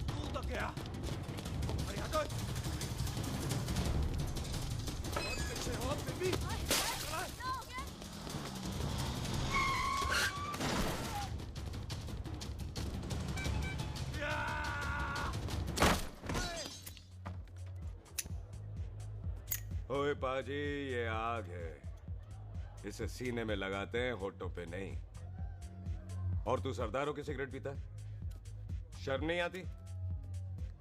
तू तो गया। अरे हटो। और पीछे हो बेबी। ओए पाजी, ये आग है, इसे सीने में लगाते हैं, होठों पे नहीं। और तू सरदारों की सिगरेट पीता, शर्म नहीं आती?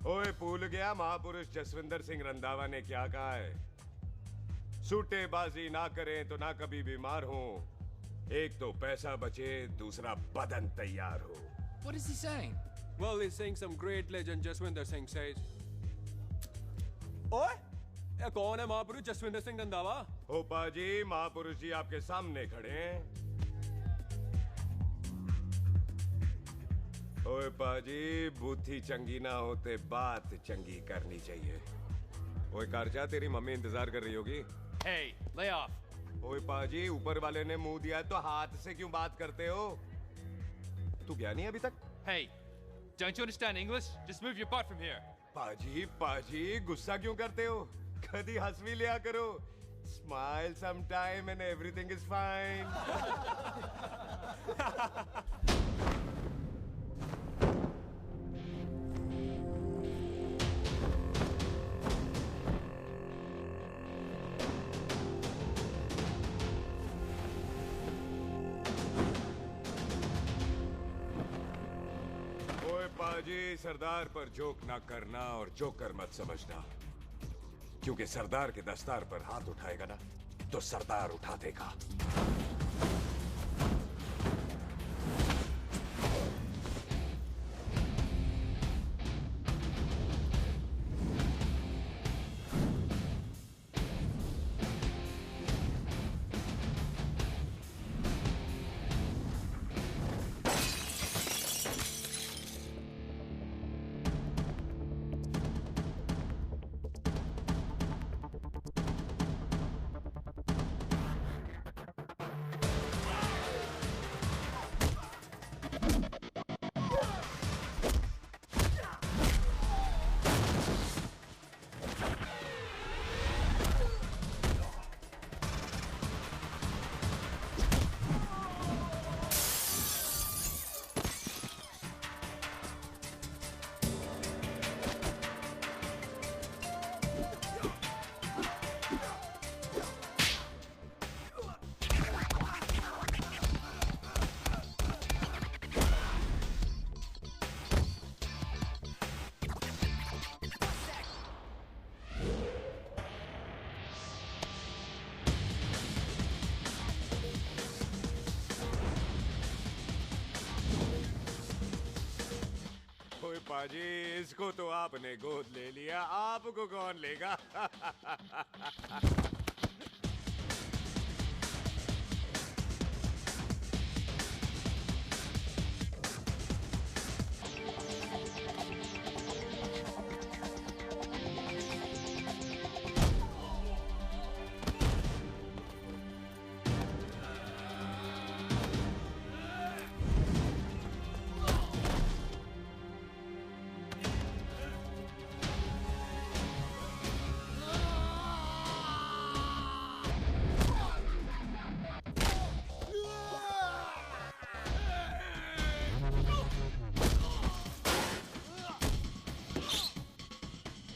ओए भूल गया महापुरुष जसविंदर सिंह रंधावा ने क्या कहा है? सूटेबाजी ना करें तो ना कभी बीमार हो। एक तो पैसा बचे, दूसरा बदन तैयार हो। What is he saying? Well, he's saying some great legend Jaswinder Singh says. ओए, ये कौन है महापुरुष जसविंदर सिंह रंधावा? ओ पाजी, महापुरुष जी आपके सामने खड़े हैं। ओए पाजी, बुद्धि चंगी ना होते बात चंगी करनी चाहिए। ओए कारजा, तेरी मम्मी इंतजार कर रही होगी। Hey, lay off. ओए पाजी, ऊपर वाले ने मुंह दिया तो हाथ से क्यों बात करते हो? तू गया नहीं अभी तक? Hey, don't you understand English? Just move your butt from here. पाजी पाजी, गुस्सा क्यों करते हो? कभी हंस भी लिया करो। Smile sometime and everything is fine. ओए पाजी, सरदार पर जोक ना करना और जोकर मत समझना, क्योंकि सरदार के दस्तार पर हाथ उठाएगा ना तो सरदार उठा देगा। ओए पाजी, इसको तो आपने गोद ले लिया, आपको कौन लेगा?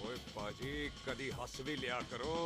ओए पाजी, कदी हंस भी लिया करो।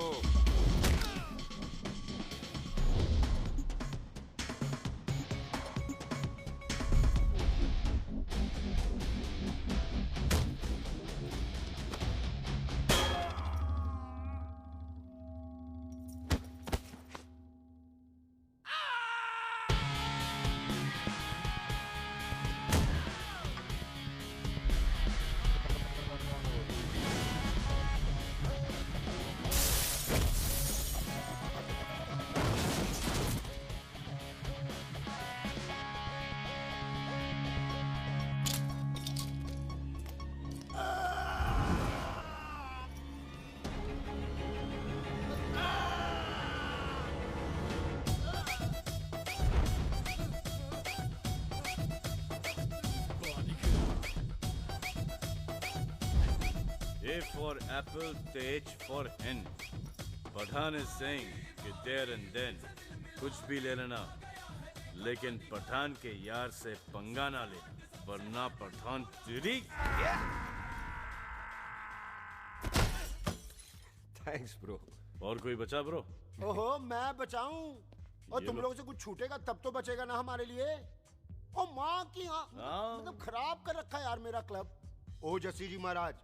A for apple, the H for hen. Pathan is saying कि there and then कुछ भी ले लेना, लेकिन पठान के यार से पंगा ना ले, वरना पठान तेरी। Thanks bro. और कोई बचा ब्रो? ओहो, मैं बचाऊं? और तुम लोगों से कुछ छूटेगा तब तो बचेगा ना हमारे लिए। ओ माँ की मतलब खराब कर रखा है यार मेरा क्लब। ओ जसी जी महाराज,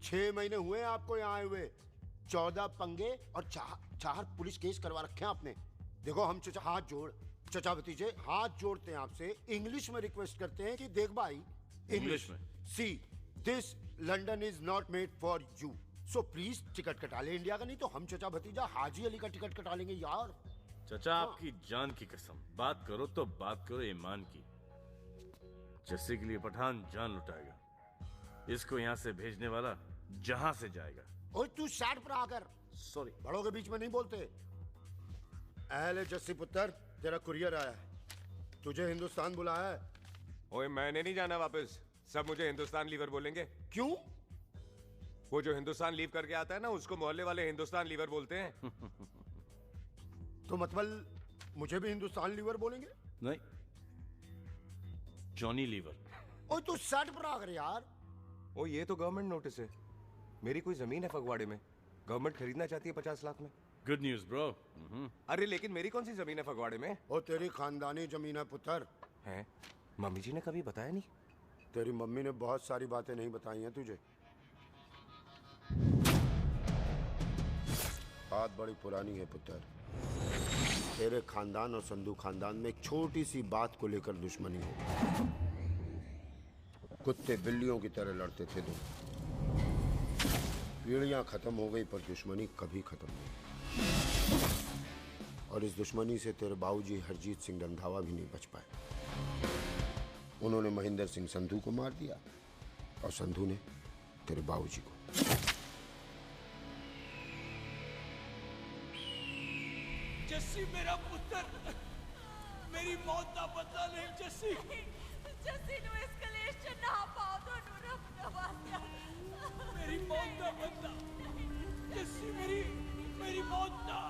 6 महीने हुए हैं आपको यहाँ आए हुए, 14 पंगे और 4 पुलिस केस करवा रखे हैं आपने। देखो हम चचा हाथ जोड़, चचा भतीजे हाथ जोड़ते हैं आपसे, इंग्लिश में रिक्वेस्ट करते हैं कि देख भाई, इंग्लिश में see this London is not made for you, so please ticket कटा ले इंडिया का, नहीं तो हम चचा भतीजा हाजी अली का टिकट कटा लेंगे यार। चचा आपकी जान की कसम, बात करो तो बात करो ईमान की। जस्सी के लिए पठान जान लुटाएगा, इसको यहाँ से भेजने वाला जहां से जाएगा। ओए तू साइड पर आकर, सॉरी, बड़ों के बीच में नहीं बोलते। अहले जस्सी पुत्र, तेरा कुरियर आया है, तुझे हिंदुस्तान बुलाया है। ओए मैंने नहीं जाना वापस, सब मुझे हिंदुस्तान लीवर बोलेंगे। क्यों? वो जो हिंदुस्तान लीव करके आता है ना, उसको मोहल्ले वाले हिंदुस्तान लीवर बोलते हैं। तो मतलब मुझे भी हिंदुस्तान लीवर बोलेंगे? नहीं, जॉनी लीवर। ओए तू साइड पर आकर यार। ओ ये तो गवर्नमेंट नोटिस है, मेरी कोई जमीन है फगवाड़े में, गवर्नमेंट खरीदना चाहती है 50 लाख में। Good news bro. अरे लेकिन मेरी कौन सी जमीन है फगवाड़े में? ओ तेरी खानदानी जमीन है पुत्र। है? मम्मी जी ने कभी बताया नहीं? तेरी मम्मी ने बहुत सारी बातें नहीं बताई हैं तुझे। बात बड़ी पुरानी है पुत्र, तेरे खानदान और संधू खानदान में एक छोटी सी बात को लेकर दुश्मनी हो। कुत्ते बिल्लियों की तरह लड़ते थे तुम, पीढ़ियां खत्म हो गई पर दुश्मनी कभी खत्म नहीं। और इस दुश्मनी से तेरे बाबूजी हरजीत सिंह रंधावा भी नहीं बच पाए। उन्होंने महेंद्र सिंह संधू को मार दिया और संधू ने तेरे बाबूजी को। जस्सी मेरा पुत्र, मेरी मौत का बदला नहीं जस्सी। जस्सी नु इस कलेश च ना पाओ दोनों रब नवाज़िया। मेरी मौत का बदला जस्सी, मेरी मौत का।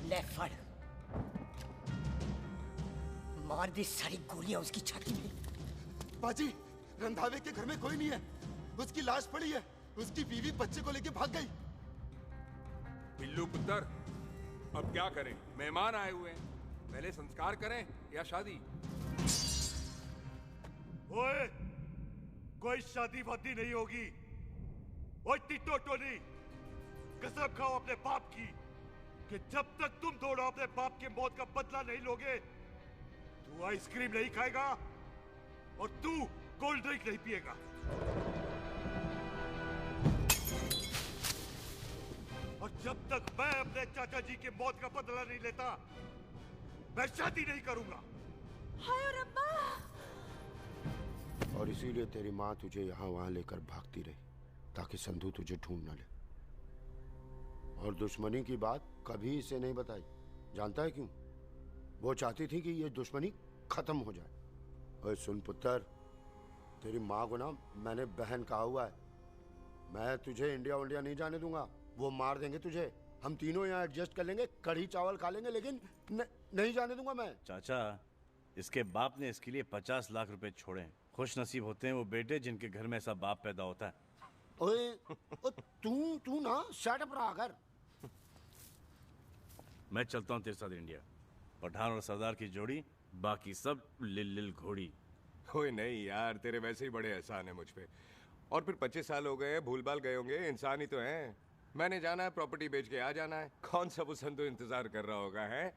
ले फड़, मार दी सारी गोलियां उसकी छाती में। बाजी, रंधावे के घर में कोई नहीं है, उसकी लाश पड़ी है, उसकी बीवी बच्चे को लेके भाग गई। बिल्लू पुत्र, अब क्या करें? मेहमान आए हुए हैं, पहले संस्कार करें या शादी? ओए, कोई शादी वादी नहीं होगी। ओए टिटो टोनी, कसम खाओ अपने बाप की कि जब तक तुम दोनों अपने बाप की मौत का बदला नहीं लोगे, तू आइसक्रीम नहीं खाएगा और तू कोल्ड ड्रिंक नहीं पिएगा। और जब तक मैं अपने चाचा जी की मौत का बदला नहीं लेता, मैं शादी नहीं करूंगा। हाय रब्बा! और इसीलिए तेरी माँ तुझे यहाँ वहां लेकर भागती रही, ताकि संधू तुझे ढूंढ न ले। और दुश्मनी की बात कभी इसे नहीं बताई, जानता है क्यों? वो चाहती थी कि ये दुश्मनी खत्म हो जाए। ओए सुन पुत्र, तेरी माँ को ना मैंने बहन कहा हुआ है, मैं तुझे इंडिया इंडिया नहीं जाने दूंगा। वो मार देंगे तुझे, हम तीनों यहाँ एडजस्ट कर लेंगे, कढ़ी चावल खा लेंगे, लेकिन नहीं जाने दूंगा मैं। चाचा, इसके बाप ने इसके लिए 50 लाख रुपए छोड़े हैं। खुश नसीब होते हैं वो बेटे जिनके घर में ऐसा बाप पैदा होता है। ओए तू ना सेटअप रहा कर। मैं चलता हूँ तेरे साथ इंडिया। पठान और सरदार की जोड़ी, बाकी सब लिल घोड़ी। ओए नहीं यार, तेरे वैसे ही बड़े एहसान है मुझ पे। और फिर 25 साल हो गए, भूल भाल गए होंगे, इंसान ही तो हैं। मैंने जाना है, प्रॉपर्टी बेच के आ जाना है। कौन सा वो संधू इंतजार कर रहा होगा? है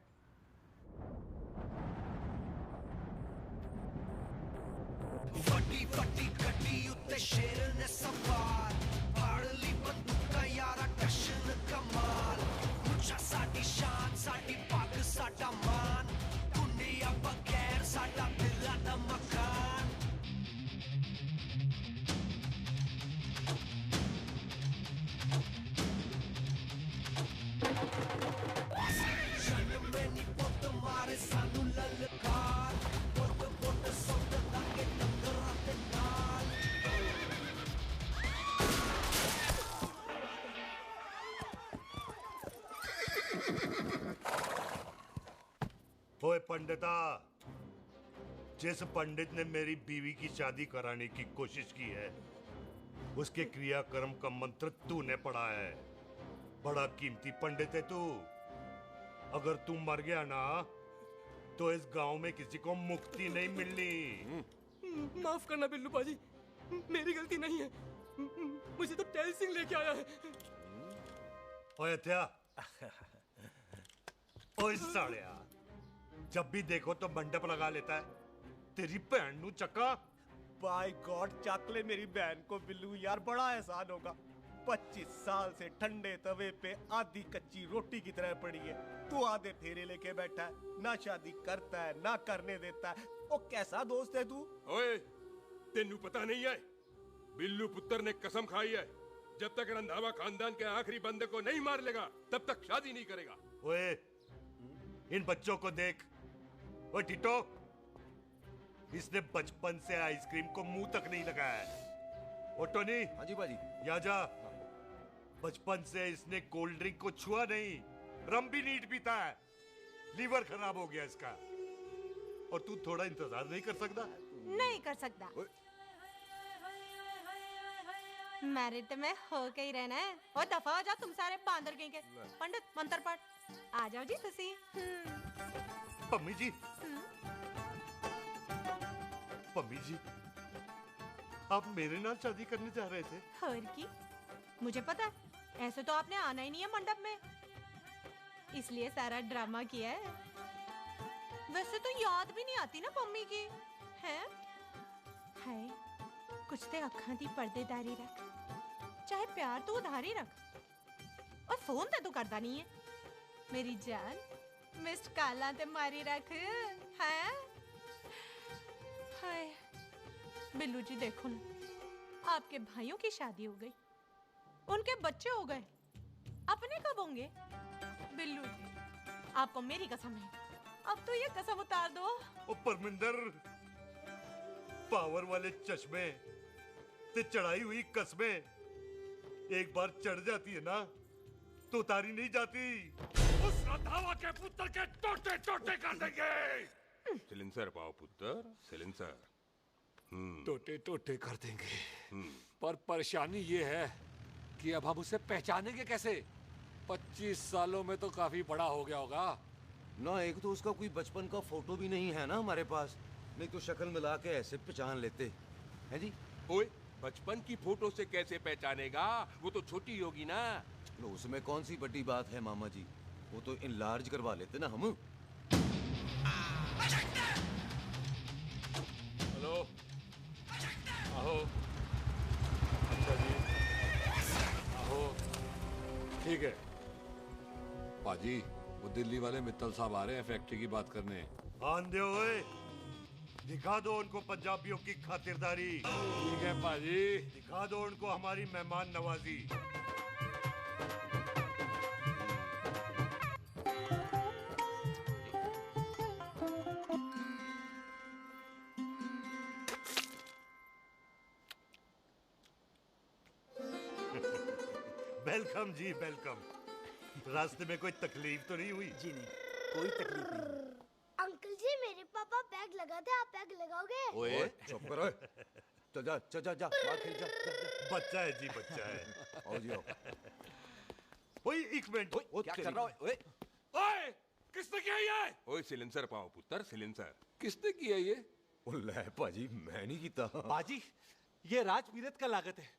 वड्डी वड्डी गड्डी उत्ते शेर ने सवार, फाड़ली बंदूक का यारा टशन कमाल। मुझा साडी शान, साडी पग, साडा ओए पंडिता, जिस पंडित ने मेरी बीवी की शादी कराने की कोशिश की है, उसके क्रियाकर्म का मंत्र तूने पढ़ा है। बड़ा कीमती पंडित है तू। अगर तू मर गया ना, तो इस गांव में किसी को मुक्ति नहीं मिलनी। माफ करना बिल्लू पाजी, मेरी गलती नहीं है। मुझे तो टेल सिंह लेके आया है। ओए हत्या, ओए सालिया, जब भी देखो तो मंडप लगा लेता है। तेरी भैन नू चक्का। बाय गॉड, चक ले मेरी बहन को बिल्लू यार, बड़ा एहसान होगा। 25 साल से ठंडे तवे पे आधी कच्ची रोटी की तरह पड़ी है। तू आधे फेरे लेके बैठा है, ना शादी करता है ना करने देता है। ओ कैसा दोस्त है तू? ओए, तेनू पता नहीं है, बिल्लू पुत्र ने कसम खाई है, जब तक रंधावा खानदान के आखिरी बंदे को नहीं मार लेगा तब तक शादी नहीं करेगा। ओए, इन बच्चों को देख। ओए टिटो, इसने बचपन से आइसक्रीम को मुंह तक नहीं लगाया है। ओ टोनी। हाँ जी बाजी। यहाँ जा। बचपन से इसने कोल्ड ड्रिंक को छुआ नहीं, रम भी नीट पीता है। लीवर खराब हो गया इसका। और तू थोड़ा इंतजार नहीं कर सकता? नहीं कर सकता। मैरिड में हो के ही रहना है। और दफा हो जा तुम सारे बांदर कहीं के। पंडित मंत्र पढ़। आ जाओ जी तुसी। पम्मी जी, पम्मी जी, आप मेरे नाल शादी करने जा रहे थे? और की मुझे पता है, ऐसे तो आपने आना ही नहीं है मंडप में, इसलिए सारा ड्रामा किया है। वैसे तो याद भी नहीं आती ना पम्मी की है। कुछ ते अखां दी पर्देदारी रख, चाहे प्यार तू उधारी रख, और फोन ते तू करता नहीं है। मेरी जान मिस्ड काला ते मारी रख है। हाय बिल्लू जी, देखो ना, आपके भाइयों की शादी हो गई, उनके बच्चे हो गए, अपने कब होंगे? बिल्लू जी, आपको मेरी कसम है, अब तो ये कसम उतार दो। ओ परमिंदर, पावर वाले चश्मे ते चढ़ाई हुई कस्में एक बार चढ़ जाती है ना, तो उतारी नहीं जाती। उस रंधावा के पुत्र के टोटे टोटे कर देंगे। सिलेंसर पाओ पुत्र, सिलेंसर। टोटे टोटे कर देंगे। पर परेशानी ये है कि अब हम उसे पहचानेंगे कैसे? 25 सालों में तो काफी बड़ा हो गया होगा ना। एक तो उसका कोई बचपन का फोटो भी नहीं है ना हमारे पास, नहीं तो शक्ल मिला के ऐसे पहचान लेते हैं जी। ओए, बचपन की फोटो से कैसे पहचानेगा? वो तो छोटी होगी ना। लो, उसमें कौन सी बड़ी बात है मामा जी, वो तो इनलार्ज करवा लेते ना हम। हेलो, आहो। अच्छा जी, आहो। ठीक है पाजी, वो दिल्ली वाले मित्तल साहब आ रहे हैं फैक्ट्री की बात करने। आंधे ओए, दिखा दो उनको पंजाबियों की खातिरदारी। ठीक है पाजी। दिखा दो उनको हमारी मेहमान नवाजी। वेलकम जी, वेलकम। रास्ते में कोई तकलीफ तो नहीं हुई? जी नहीं, कोई तकलीफ नहीं। अंकल जी, मेरे पापा पैग लगाते, आप पैग लगाओगे? ओए चुप करो। चल जा चल जा जा, बाहर खेल जा, जा, जा। बच्चा है जी, बच्चा है। आओ जी आओ। ओए एक मिनट, क्या कर रहा है? ओए, ओए, किसने किया ये? ओए सिलेंसर पाओ पुत्र, सिलेंसर। किसने किया ये? ले पाजी, मैं नहीं कीता। पाजी, ये राजमीरत का लागत है,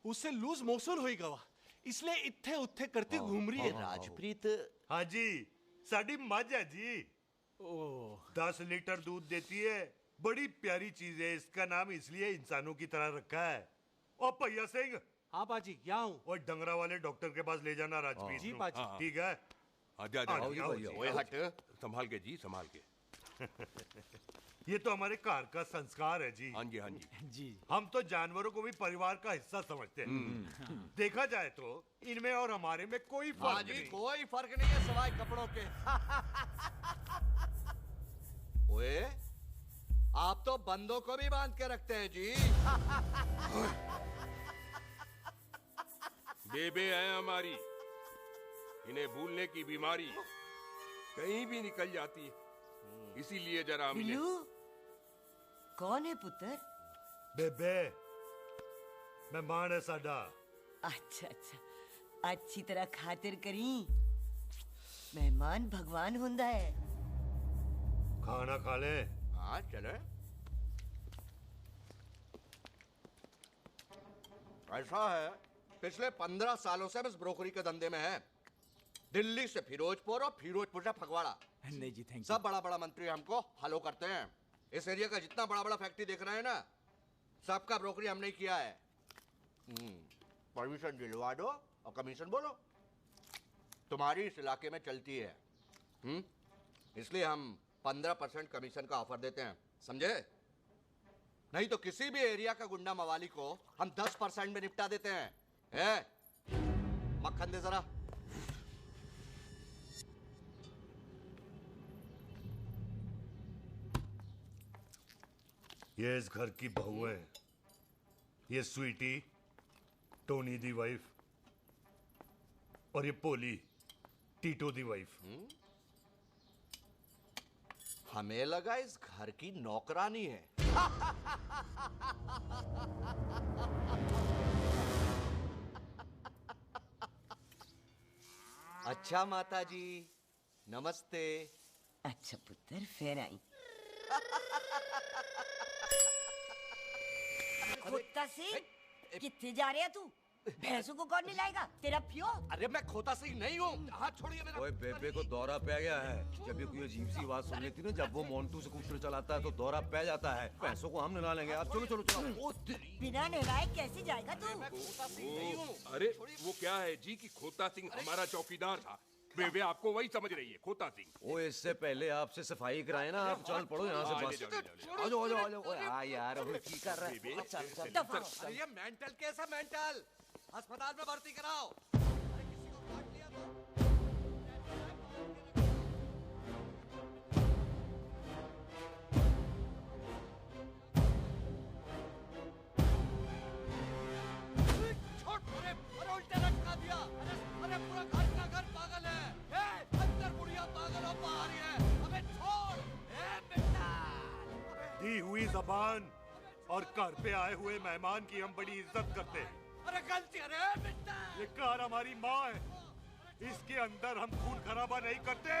उससे लूज मोशन होई गवा, इसलिए इत्थे उत्थे करती घूम रही है। राजप्रीत। हाँ जी, साड़ी मझ है जी। 10 लीटर दूध देती है, बड़ी प्यारी चीज है। इसका नाम इसलिए इंसानों की तरह रखा है। ओ भैया सिंह। हाँ बाजी, यहाँ हूँ। और डंगरा वाले डॉक्टर के पास ले जाना राजप्रीत। जी बाजी। ठीक है। आजा ओए हट, संभाल के जी, संभाल के। ये तो हमारे घर का संस्कार है जी। हाँ जी, हाँ जी जी। हम तो जानवरों को भी परिवार का हिस्सा समझते हैं। देखा जाए तो इनमें और हमारे में कोई फर्क नहीं। कोई फर्क नहीं है सिवाय कपड़ों के। ओए, आप तो बंदों को भी बांध के रखते हैं जी। बेबे है हमारी, इन्हें भूलने की बीमारी कहीं भी निकल जाती है। इसीलिए जरा हमने बिल्लू कौन है पुत्र? बेबे मेहमान है साडा। अच्छा अच्छा अच्छी तरह खातिर करी। मेहमान भगवान हुंदा है। खाना खा ले। हाँ चले। ऐसा है पिछले 15 सालों से हम इस ब्रोकरी के धंधे में हैं। दिल्ली से फिरोजपुर और फिरोजपुर से फगवाड़ा। नहीं जी थैंक यू। सब बड़ा बड़ा मंत्री हमको फॉलो करते हैं। इस एरिया का जितना बड़ा बड़ा फैक्ट्री देख रहे हैं ना, सबका ब्रोकरी हमने ही किया है। परमिशन दिलवा दो और कमीशन बोलो। तुम्हारी इस इलाके में चलती है। इसलिए हम 15% कमीशन का ऑफर देते हैं, समझे? नहीं तो किसी भी एरिया का गुंडा मवाली को हम 10% में निपटा देते हैं। मक्खन दे जरा। ये इस घर की बहू है। ये स्वीटी, टोनी दी वाइफ, और ये पोली, टीटो दी वाइफ। हमें लगा इस घर की नौकरानी है। अच्छा माता जी, नमस्ते। अच्छा पुत्र फिर आई। खोता सिंह कितने जा रहे है तू? भैंसों को कौन मिलाएगा? तेरा प्यो? अरे मैं खोता सिंह नहीं हूँ। हाथ छोड़िए मेरा। ओए बेबे को दौरा पै गया है। जब भी कोई अजीब सी आवाज सुन लेती ना, जब वो मोन्टू स्कूटर चलाता है तो दौरा पै जाता है। पैसों को हम निला लेंगे। आप चलो चलो चलो। बिना नहलाए कैसे जाएगा तू? अरे वो क्या है जी कि खोता सिंह हमारा चौकीदार था। बेबे आपको वही समझ रही है, खोता सिंह। ओ इससे पहले आपसे सफाई कराए ना, आप चल पड़ो यहाँ से बस। आ जाओ आ जाओ आ जाओ। हाँ यार अब की कर रहा है। चल चल। ये मेंटल केस है, मेंटल। अस्पताल में भर्ती कराओ। अरे किसी को काट लिया तो? अरे उल्टे लटका दिया। अरे पूरा घर का घर पागल है। अंदर बुढ़िया पागल और बाहर है। अबे छोड़। बेटा दी हुई जबान और घर पे आए हुए मेहमान की हम बड़ी इज्जत करते हैं। अरे गलती। अरे बेटा ये कार हमारी माँ है। इसके अंदर हम खून खराबा नहीं करते।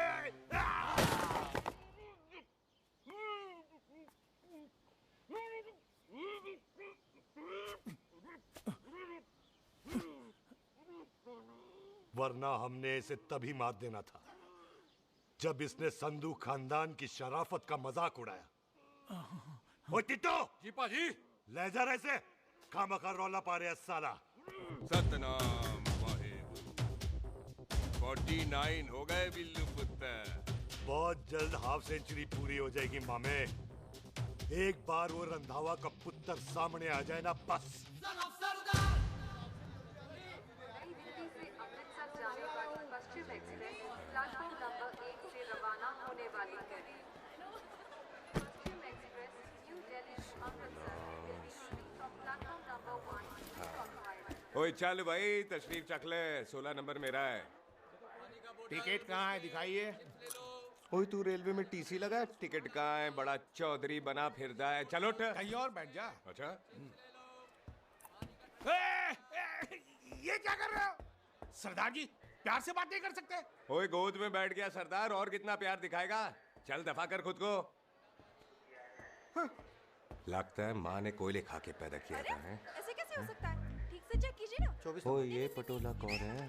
वरना हमने इसे तभी मार देना था जब इसने संधू खानदान की शराफत का मजाक उड़ाया। ओ टिट्टो जी पाजी, ले जा रहे से खामखा रौला पा रहे साला। सतनाम वाहेगुरु। 49 हो गए बिल्लू पुत्र। बहुत जल्द हाफ सेंचुरी पूरी हो जाएगी मामे। एक बार वो रंधावा का पुत्र सामने आ जाए ना, बस। पश्चिम एक्सप्रेस प्लेटफॉर्म नंबर 1 से रवाना होने वाली है। Paschim express new Delhi Amritsar will be leaving from platform number 1 to Cochrane। ओए चल भाई तशरीफ चख ले। 16 नंबर मेरा है। टिकट कहाँ है? दिखाइए। ओए तू रेलवे में टीसी लगा, टिकट कहाँ है? बड़ा चौधरी बना फिरदा है। चलो उठ। कहीं और बैठ जा। अच्छा ये क्या कर रहे हो? सरदार जी प्यार से बात नहीं कर सकते? ओए गोद में बैठ गया सरदार, और कितना प्यार दिखाएगा? चल दफा कर खुद को। लगता है माँ ने कोयले खा के पैदा किया था। ऐसे कैसे हो सकता है? ठीक से चेक कीजिए ना। ओ ये पटोला कौन है?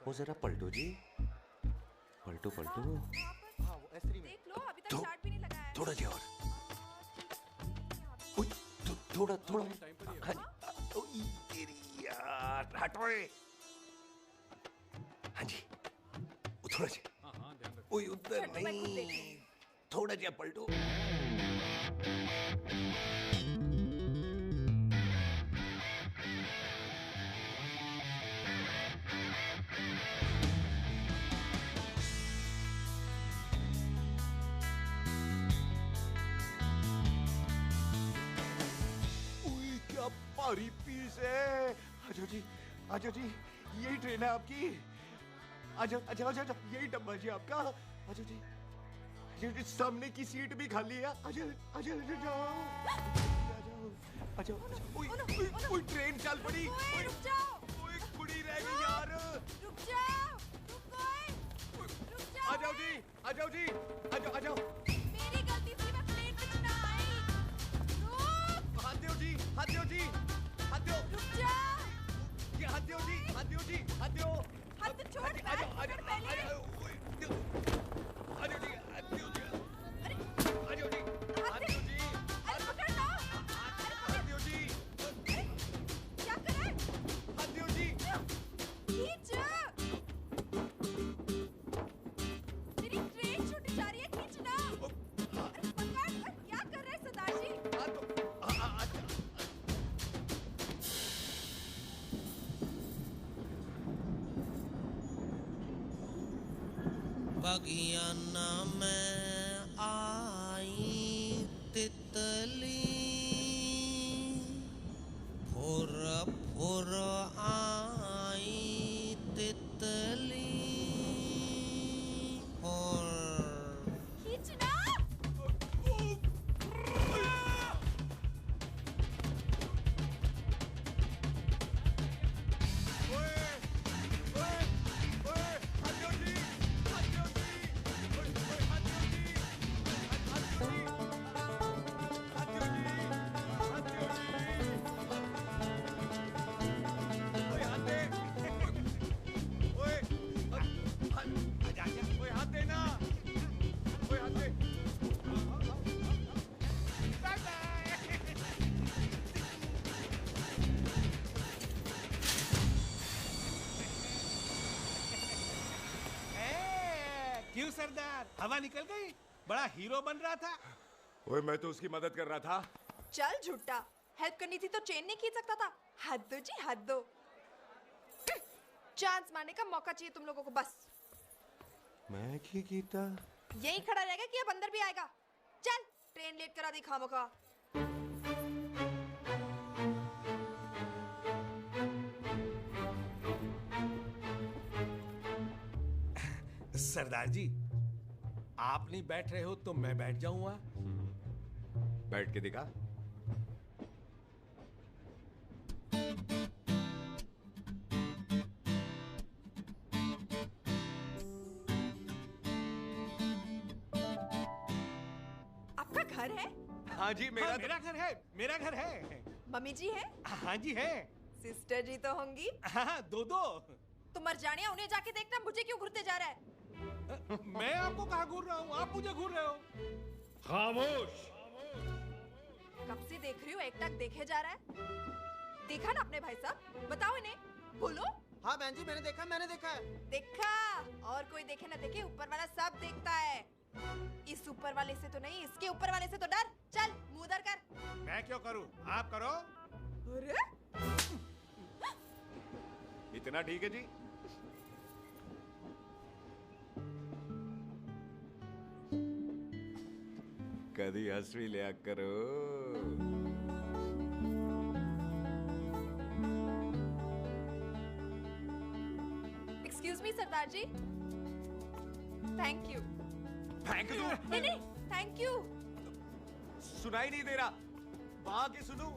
वो जरा पलटो जी, पलटो पलटो। देख लो अभी तक चार्ट भी नहीं लगाया है। थोड़ा जी और। थोड़ा थोड़ा। तेरी यार हटो। हाँ जी थोड़ा जी। ओए उधर नहीं, थोड़ा जी पलटो। क्या भारी पीस है। आजो जी, आजो जी, यही ट्रेन है आपकी। आजो अच्छा अच्छा अच्छा, यही डब्बा जी आपका। आजो जी, सामने की सीट भी खाली है। आजा आजा जाओ। आजा। ओए ट्रेन चल पड़ी। रुक जाओ। ओए कुड़ी रह गई यार। रुक जाओ। रुक जाओ। आ जाओ जी। आ जाओ जी। आ जाओ आ जाओ। मेरी गलती थी, मैं प्लेन में ना आई। रुक। हाथ दो जी। हाथ दो जी। हाथ दो। रुक जाओ। ये हाथ दो जी। हाथ दो जी। हाथ दो। हाथ तो छोड़। आ जाओ आ जाओ आ जाओ। आ जाओ जी। हाथ दो जी। आ जाओ जी। हाथ दो जी। अरे पकड़ लो। हाथ दो जी। क्या कर रहा है? हाथ दो जी। खींच। मेरी ट्रेन छूट जा रही है, खींचना। अरे पकड़। क्या कर रहे हैं सरदार जी? बगियाना में आई तितली, फुर फुर आई तितली, और खींचना। क्यों सरदार, हवा निकल गई? बड़ा हीरो बन रहा था। ओए मैं तो उसकी मदद कर रहा था। चल झूठा, हेल्प करनी थी तो चेन नहीं खींच सकता था। हद दो जी, हद दो। चांस मारने का मौका चाहिए तुम लोगों को बस। मैं क्या कीता? यही खड़ा रहेगा कि अब अंदर भी आएगा? चल ट्रेन लेट करा दी खामोखा। सरदार जी, आप नहीं बैठ रहे हो तो मैं बैठ जाऊंगा। बैठ के दिखा। आपका घर है? हाँ जी मेरा मेरा घर है। मेरा घर है। मम्मी जी है? हाँ जी है। सिस्टर जी तो होंगी? हाँ, दो। तो मर जाने, उन्हें जाके देखना मुझे क्यों घूरते जा रहा है। मैं आपको कहाँ घूर रहा हूँ? आप मुझे घूर रहे हो। खामोश। कब से देख रही हूँ, एक टक देखे जा रहा है। देखा ना अपने भाई साहब, बताओ इन्हें, बोलो। हाँ बहन जी, मैंने देखा है। देखा? और कोई देखे ना देखे, ऊपर वाला सब देखता है। इस ऊपर वाले से तो नहीं, इसके ऊपर वाले से तो डर। चल मुंह उधर कर। मैं क्यों करूँ? आप करो। अरे इतना ठीक है जी। कभी हंस भी लिया करो। Excuse me Sardar ji. Thank you. फेंक दो। नहीं, थैंक यू। सुनाई नहीं दे रहा, वहां के सुनो।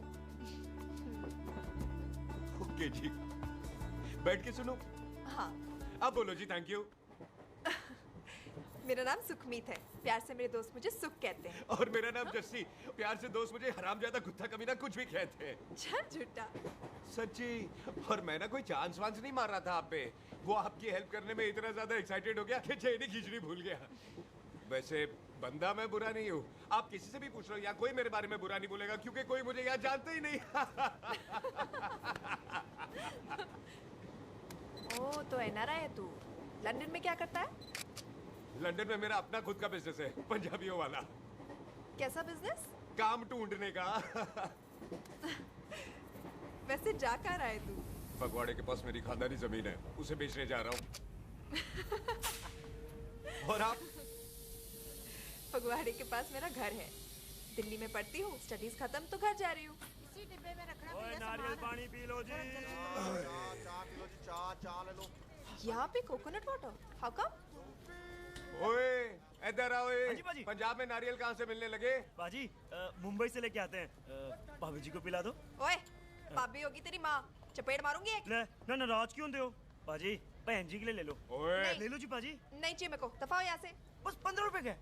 ओके जी, बैठ के सुनो। हाँ। अब बोलो जी थैंक यू। मेरा नाम सुखमीत है, प्यार से मेरे दोस्त मुझे सुख कहते हैं। और मेरा नाम जस्सी, प्यार से दोस्त मुझे हरामजादा कुत्ता कमीना कुछ भी कहते हैं। चल झूठा। सच्ची। और मैं ना कोई चांस वांस नहीं मार रहा था आप पे, वो आपकी हेल्प करने में इतना ज्यादा एक्साइटेड हो गया कि चेन ही खींचनी भूल गया। वैसे बंदा मैं बुरा नहीं हूँ, आप किसी से भी पूछ लो, यहाँ कोई मेरे बारे में बुरा नहीं बोलेगा क्योंकि कोई मुझे यहाँ जानते ही नहीं। ओ तो एनआरआई है तू। लंदन में क्या करता है? लंदन में मेरा अपना खुद का बिजनेस है, पंजाबियों वाला। कैसा बिजनेस? काम ढूंढने का। वैसे जा कहाँ रहा है तू? फगवाड़े के पास मेरी खानदानी जमीन है, उसे बेचने जा रहा हूँ। और आप? फगवाड़े के पास मेरा घर है, दिल्ली में पढ़ती हूँ, स्टडीज खत्म तो घर जा रही हूँ। इसी डिब्बे में रखना। ओए नारियल पानी पी लो जी। चाय ले लो। यहाँ पे कोकोनट वाटर? How come? ओए, इधर आओ। हाँ जी बाजी। पंजाब में नारियल कहाँ से मिलने लगे? बाजी मुंबई से लेके आते हैं। भाभी जी को पिला दो। ओए भाभी होगी तेरी माँ, चपेट मारूंगी एक। ले ना नाराज क्यों होते हो? बाजी बहन जी के लिए ले लो। ओए ले लो जी बाजी। नहीं चाहिए मेरे को, दफा हो यहाँ से। बस 15 रुपए के।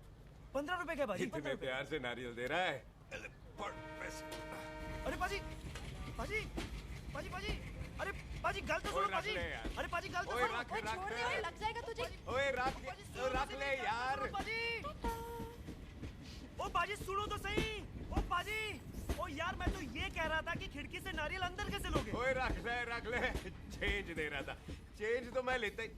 15 रुपए के बाजी। इतने प्यार से नारियल दे रहा है। अरे बाजी बाजी बाजी बाजी अरे बाजी गल तो सुनो बाजी। अरे बाजी गल तो सुनो। ओए छोड़ दे, ओए लग जाएगा तुझे। ओए रख ले यार। बाजी ओ बाजी सुनो तो सही। ओ बाजी ओ यार मैं तो ये कह रहा था कि खिड़की से नारियल अंदर कैसे लोगे? ओए रख ले। चेंज दे रहा था। चेंज तो मैं लेता ही।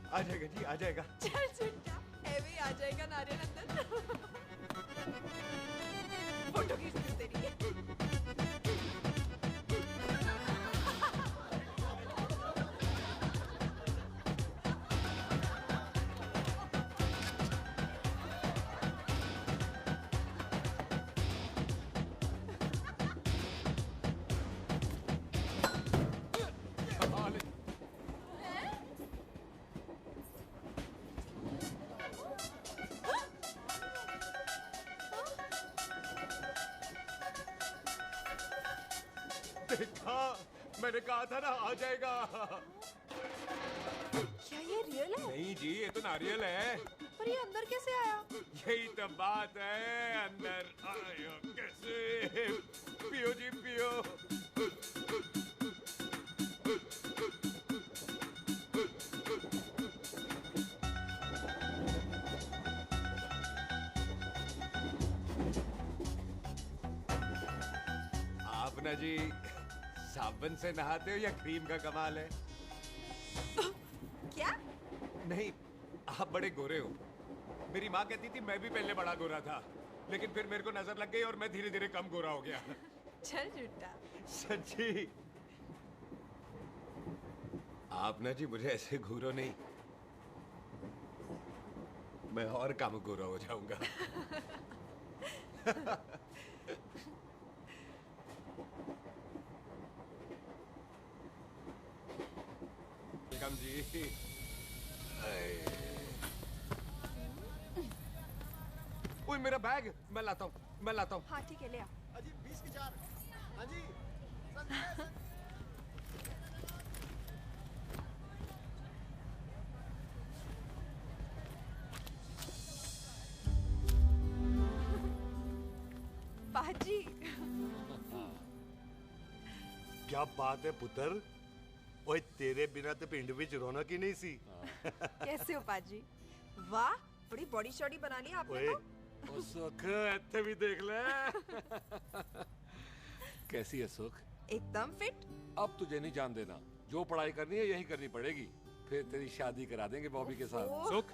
आ जाएगा जी, आ जाएगा। चल झुट्टा, एवी आ जाएगा नारियल अंदर। फोटो खींच लूं तेरी। देखा, मैंने कहा था ना आ जाएगा। क्या ये रियल है? नहीं जी, ये तो नारियल है। पर ये अंदर कैसे आया? यही तो बात है, अंदर आया कैसे? पियो जी पियो। आप ना जी साबुन से नहाते हो या क्रीम का कमाल है? क्या? नहीं, आप बड़े गोरे हो। मेरी माँ कहती थी मैं भी पहले बड़ा गोरा था, लेकिन फिर मेरे को नजर लग गई और मैं धीरे धीरे कम गोरा हो गया। चल झूठा। सच्ची। आप ना जी मुझे ऐसे घूरो नहीं, मैं और कम गोरा हो जाऊंगा। वेलकम जी। ओए मेरा बैग, मैं लाता हूँ। हाँ ठीक है, ले आ। अजी 20 के 4। हाँ जी। बाजी। क्या बात है पुत्र। ओए तेरे बिना तो पिंड विच रौनक ही नहीं सी। कैसे हो पाजी? वाह, बड़ी बॉडी शॉडी बना ली आपने तो। ओ सुख, इत्थे भी देख ले। कैसी है सुख? एकदम फिट। अब तुझे नहीं जान देना, जो पढ़ाई करनी है यही करनी पड़ेगी। फिर तेरी शादी करा देंगे बॉबी के साथ। सुख,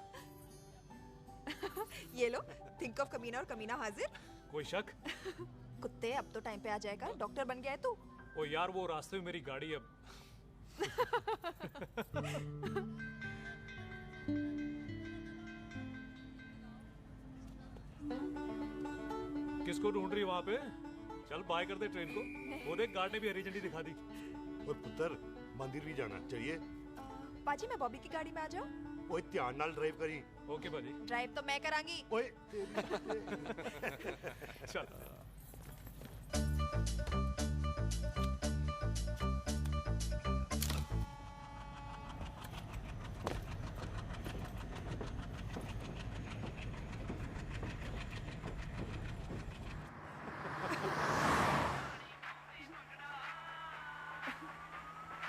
ये लो, थिंक ऑफ कमीना और कमीना हाजिर। कोई शक? कुत्ते, अब तो टाइम पे आ जाएगा। डॉक्टर बन गया है तू। ओ यार, वो रास्ते में मेरी गाड़ी अब। किसको ढूंढ रही वहाँ पे? चल बाय कर दे ट्रेन को। वो देख, गार्ड ने भी हरी झंडी दिखा दी। ओए पुत्र, मंदिर भी जाना चाहिए। पाजी मैं बॉबी की गाड़ी में आ जाऊं? ओए ध्यान नाल ड्राइव करी। ओके बाजी। ड्राइव तो मैं करांगी। ओए चल।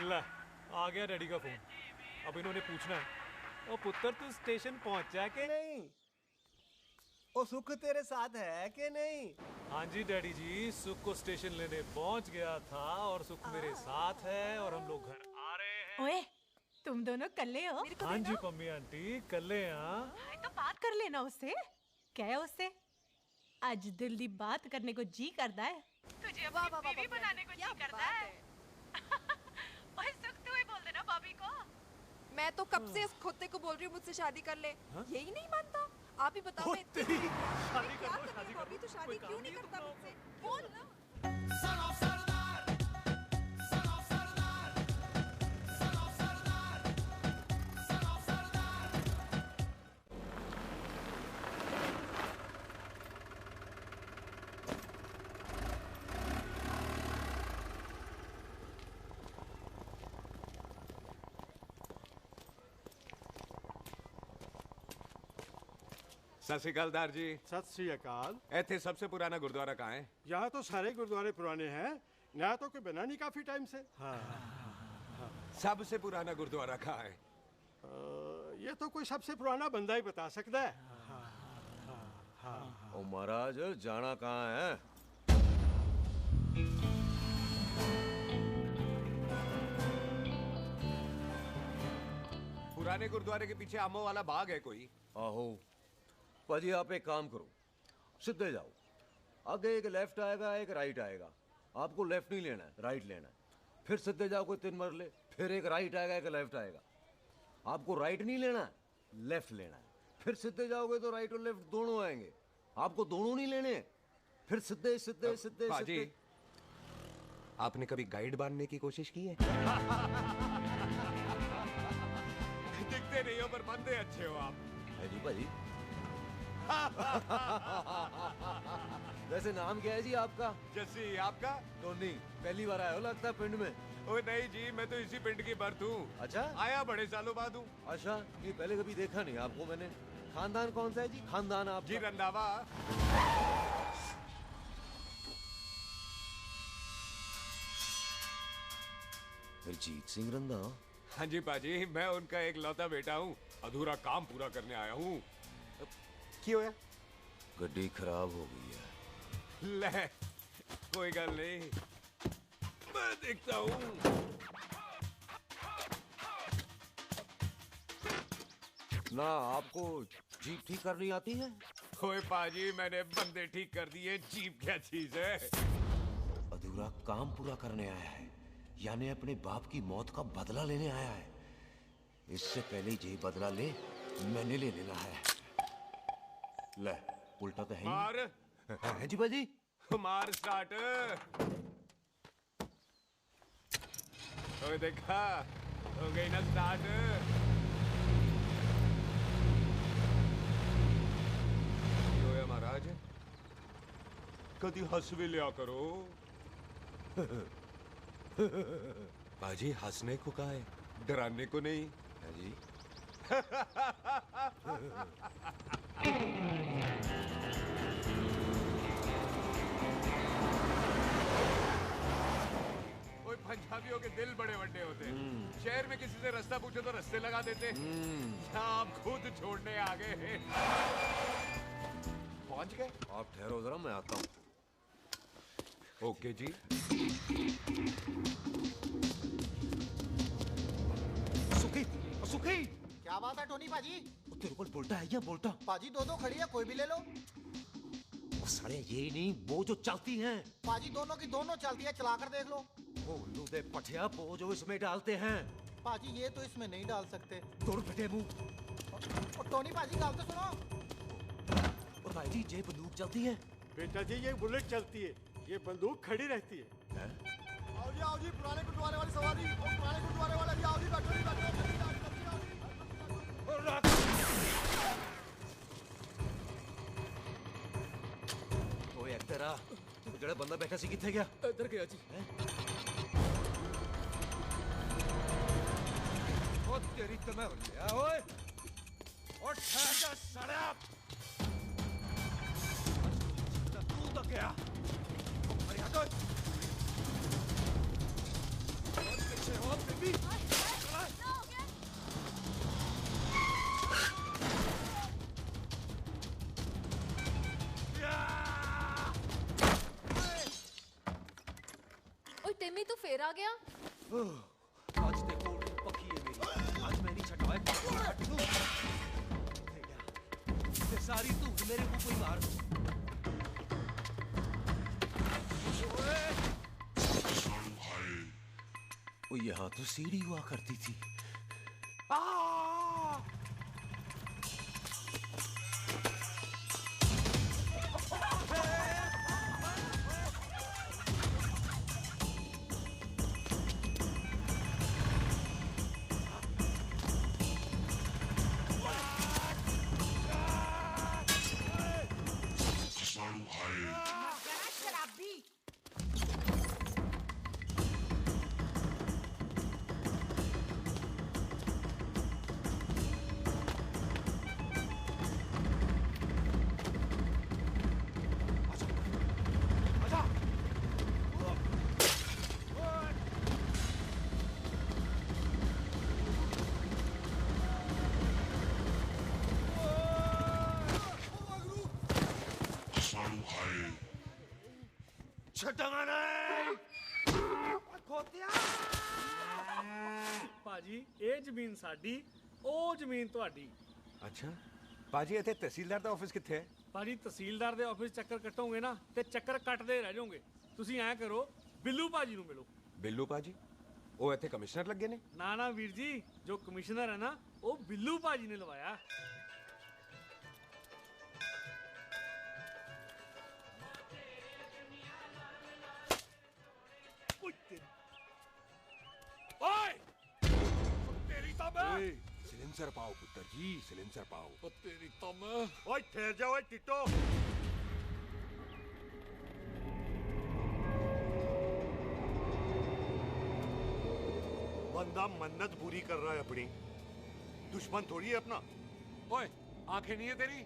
ला, आ गया डैडी का फोन। अब इन्होंने पूछना है, ओ पुत्र तू स्टेशन पहुंचा के नहीं? ओ सुख तेरे साथ है कि नहीं? हाँ जी डैडी जी, सुख को स्टेशन लेने पहुंच गया था और सुख मेरे साथ है और हम लोग घर आ रहे हैं। ओए, तुम दोनों कल्ले हो? हाँ जी पम्मी आंटी, कल्ले हैं। तो बात कर लेना उससे। क्या है उससे? आज दिल दी बात करने को जी करता है। तुझे अपनी बीवी बनाने को जी करता है। ओए सुख, तू ही बोल देना भाभी को। मैं तो कब से इस खोते को बोल रही हूँ मुझसे शादी कर ले, यही नहीं मानता। आप ही बताओ मैं शादी कर लो, शादी अभी तो शादी क्यों नहीं करता मुझसे? बोल ना। सत श्री अकाल दार जी। सत श्री अकाल। ऐथे सबसे पुराना गुरुद्वारा कहाँ है? यहाँ तो सारे गुरुद्वारे पुराने हैं, नया तो कोई बना नहीं काफी टाइम से। सबसे पुराना गुरुद्वारा कहाँ है? ये तो कोई सबसे पुराना बंदा ही बता सकता है। ओ महाराज जाना कहाँ है? पुराने गुरुद्वारे के पीछे आमों वाला बाग है कोई? आहो पाजी, आप एक काम करो, सीधे जाओ, आगे एक लेफ्ट आएगा एक राइट आएगा, आपको लेफ्ट नहीं लेना है, राइट लेना है। फिर सीधे जाओ कोई 3 मरले, फिर एक राइट आएगा एक लेफ्ट आएगा, आपको राइट नहीं लेना है, लेफ्ट लेना है। फिर सीधे जाओगे तो राइट और लेफ्ट दोनों आएंगे, आपको दोनों नहीं लेने। फिर सीधे सीधे सीधे पाजी, आपने कभी गाइड बांधने की कोशिश की है? दिखते नहीं हो पर बंदे अच्छे हो आप। है जी भाजी। वैसे नाम क्या है जी आपका? जस्सी, आपका? टोनी। पहली बार आए हो लगता है पिंड में। ओ नहीं जी, मैं तो इसी पिंड की बर्थ हूँ। अच्छा, आया बड़े सालों बाद हूँ। अच्छा, ये पहले कभी देखा नहीं आपको मैंने। खानदान कौन सा है जी? खानदान आप जी रंधावा। जीत सिंह रंधावा? हाँ जी पाजी, मैं उनका एक लौता बेटा हूँ, अधूरा काम पूरा करने आया हूँ। क्यों है? गड्डी खराब हो गई है। ले, कोई गल नहीं, मैं देखता हूँ। ना आपको जीप ठीक करनी आती है? ओए पाजी, मैंने बंदे ठीक कर दिए, जीप क्या चीज है? अधूरा काम पूरा करने आया है, यानी अपने बाप की मौत का बदला लेने आया है। इससे पहले ये बदला ले, मैंने ले लेना है। ले, उल्टा तो है ही। मार। है जी बाजी। मार स्टार्ट। ओए देखा, हो गई ना स्टार्ट। क्यों है महाराज, कभी हंस भी लिया करो। बाजी हंसने को कहा है, डराने को नहीं है जी। ओए पंजाबियों के दिल बड़े बड़े होते हैं। शहर में किसी से रास्ता पूछो तो रास्ते लगा देते। आप खुद छोड़ने आ गए। पहुंच गए? आप ठहरो जरा, मैं आता हूँ। ओके जी। सुखी, सुखी। क्या बात है टोनी पाजी? तेरे को बोलता है या बोलता? पाजी दो खड़ी है, कोई भी ले लो। साले ये नहीं, वो जो चलती हैं। पाजी दोनों की दोनों चलती है, चला कर देख लो। वो लूदे पठिया, वो जो इसमें डालते हैं। पाजी ये तो इसमें नहीं डाल सकते। तोड़ फटे मुंह। और टोनी पाजी गल तो सुनो। और भाई जी ये बंदूक चलती है? बेटा जी ये बुलेट चलती है, ये बंदूक खड़ी रहती है। आओ जी पुराने गुरुद्वारे वाली सवारी, पुराने गुरुद्वारे वाला जी, आओ जी, बैठो जी, बैठो। ओए तेरा जेड़ा बंदा बैठा सी किथे गया? इधर गया जी। ओ तेरी तो मैं गया ओए। और ठहर जा साला। तू तो गया। अरे हटो। और पीछे हो बेबी। टिम्मी तू फिर आ गया? आज ते कोल्ड पक्की है मेरी, आज मैं नहीं छटाए तू। ये सारी तू मेरे मुंह पे मार। ओ यहाँ तो सीढ़ी हुआ करती थी। ਛੱਡਾਂਗਾ ਨਹੀਂ ਭਾਜੀ ਇਹ ਜ਼ਮੀਨ ਸਾਡੀ ਉਹ ਜ਼ਮੀਨ ਤੁਹਾਡੀ। ਅੱਛਾ ਪਾਜੀ ਇੱਥੇ ਤਹਿਸੀਲਦਾਰ ਦਾ ਆਫਿਸ ਕਿੱਥੇ ਹੈ? ਭਾਜੀ ਤਹਿਸੀਲਦਾਰ ਦੇ ਆਫਿਸ ਚੱਕਰ ਕੱਟੋਗੇ ਨਾ ਤੇ ਚੱਕਰ ਕੱਟਦੇ ਰਹਿ ਜਾਓਗੇ। ਤੁਸੀਂ ਐਂ ਕਰੋ ਬਿੱਲੂ ਭਾਜੀ ਨੂੰ ਮਿਲੋ। ਬਿੱਲੂ ਪਾਜੀ ਉਹ ਇੱਥੇ ਕਮਿਸ਼ਨਰ ਲੱਗੇ ਨੇ? ਨਾ ਨਾ ਵੀਰ ਜੀ ਜੋ ਕਮਿਸ਼ਨਰ ਹੈ ਨਾ ਉਹ ਬਿੱਲੂ ਭਾਜੀ ਨੇ ਲਵਾਇਆ। ओए तेरी तो मैं सिलेंसर पाओ पुत्र जी, सिलेंसर पाओ। ओ तेरी तो मैं ओए ठहर जा ओए टिट्टो। बंदा मन्नत पूरी कर रहा है अपनी, दुश्मन थोड़ी है अपना। ओए आंखें नहीं है तेरी?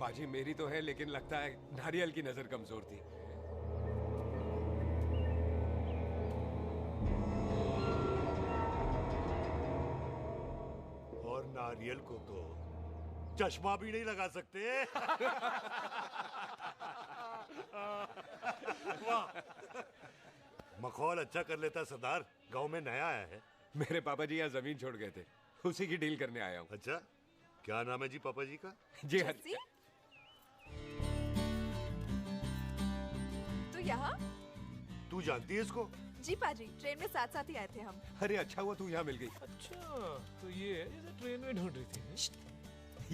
पाजी मेरी तो है लेकिन लगता है नारियल की नजर कमजोर थी। और नारियल को तो चश्मा भी नहीं लगा सकते। वाह, मखौल अच्छा कर लेता सरदार। गांव में नया आया है। मेरे पापा जी यहाँ जमीन छोड़ गए थे, उसी की डील करने आया हूँ। अच्छा क्या नाम है जी पापा जी का? जी हाँ। तू यहाँ? तू जानती है इसको? जी पाजी ट्रेन में साथ साथ ही आए थे हम। अरे अच्छा हुआ तू यहाँ मिल गई। अच्छा तो ये है जिसे ट्रेन में ढूंढ रही थी।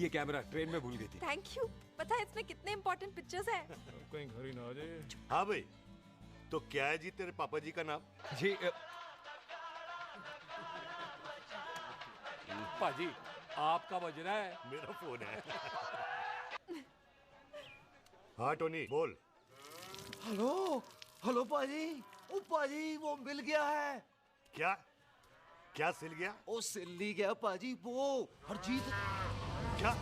ये कैमरा ट्रेन में भूल गई थी। Thank you. पता है इसमें कितने इम्पोर्टेंट पिक्चर्स हैं। कहीं घर ही ना आ जाए। हाँ भाई तो क्या है जी तेरे पापा जी का नाम? जी पाजी आपका बज रहा है। मेरा फोन है। हाँ टोनी बोल। हेलो हेलो पाजी। ओ पाजी वो मिल गया है। क्या क्या सिल गया? ओ सिल नहीं गया पाजी, वो हरजीत। क्या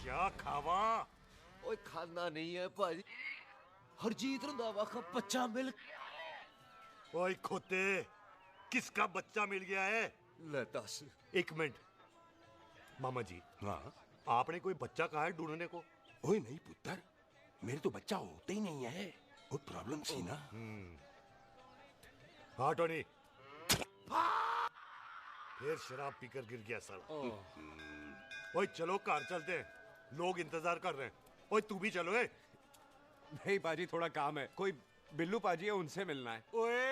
क्या खावा? ओए खाना नहीं है पाजी, हरजीत रंधावा का बच्चा मिल। ओए खोते किसका बच्चा मिल गया है? ले दस। एक मिनट मामा जी। हाँ आपने कोई बच्चा कहा है ढूंढने को? ओए नहीं पुत्र, मेरे तो बच्चा होता ही नहीं है, वो प्रॉब्लम सी ना। हाँ टोनी फिर शराब पीकर गिर गया साला। ओए चलो कार चलते हैं, लोग इंतजार कर रहे हैं। ओए तू भी चलो। नहीं पाजी थोड़ा काम है, कोई बिल्लू पाजी है उनसे मिलना है। ओए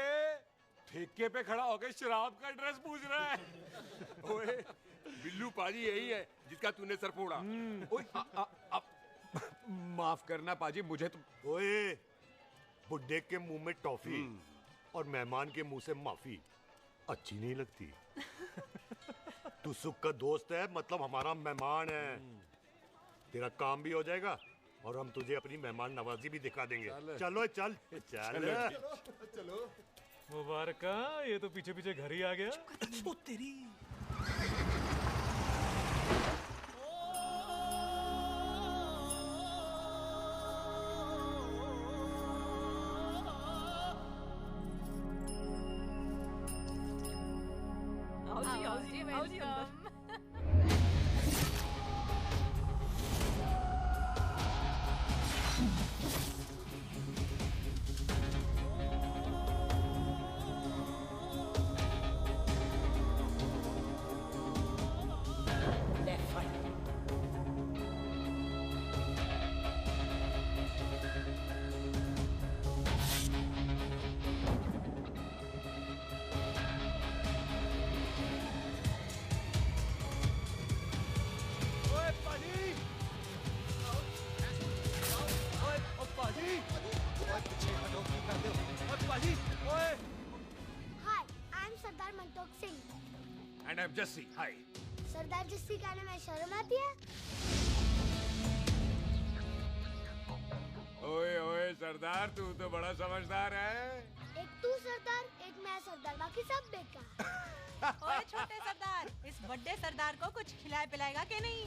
ठेके पे खड़ा होकर शराब का एड्रेस पूछ रहा है। ओए बिल्लू पाजी यही है जिसका तूने सर फोड़ा। ओए माफ करना पाजी मुझे तो। ओए बुड्ढे के मुंह में टॉफी और मेहमान के मुंह से माफी अच्छी नहीं लगती। तू सुख का दोस्त है मतलब हमारा मेहमान है। तेरा काम भी हो जाएगा और हम तुझे अपनी मेहमान नवाजी भी दिखा देंगे। चलो चल चल चलो। मुबारक, ये तो पीछे पीछे घर ही आ गया। ओ तेरी। And I'm Jesse. Hi. सरदार जस्सी कहने में शर्म आती है? ओए ओए सरदार तू तो बड़ा समझदार है। एक तू सरदार, एक मैं सरदार, बाकी सब बेकार। ओए छोटे सरदार, इस बड़े सरदार को कुछ खिलाए पिलाएगा कि नहीं?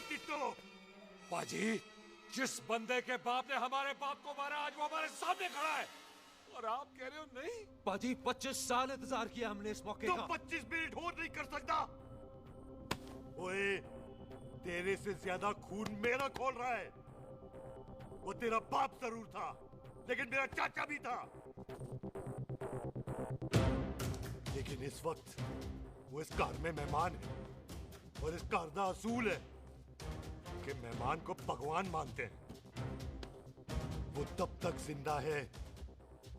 टिट्टो पाजी जिस बंदे के बाप ने हमारे बाप को मारा आज वो हमारे सामने खड़ा है और आप कह रहे हो नहीं? पाजी 25 साल इंतजार किया हमने इस मौके का। 25 मिनट होल्ड नहीं कर सकता। ओए तेरे से ज्यादा खून मेरा खोल रहा है। वो तेरा बाप जरूर था, लेकिन मेरा चाचा भी था। लेकिन इस वक्त वो इस घर में मेहमान है, और इस घर का असूल है कि मेहमान को भगवान मानते हैं। वो तब तक जिंदा है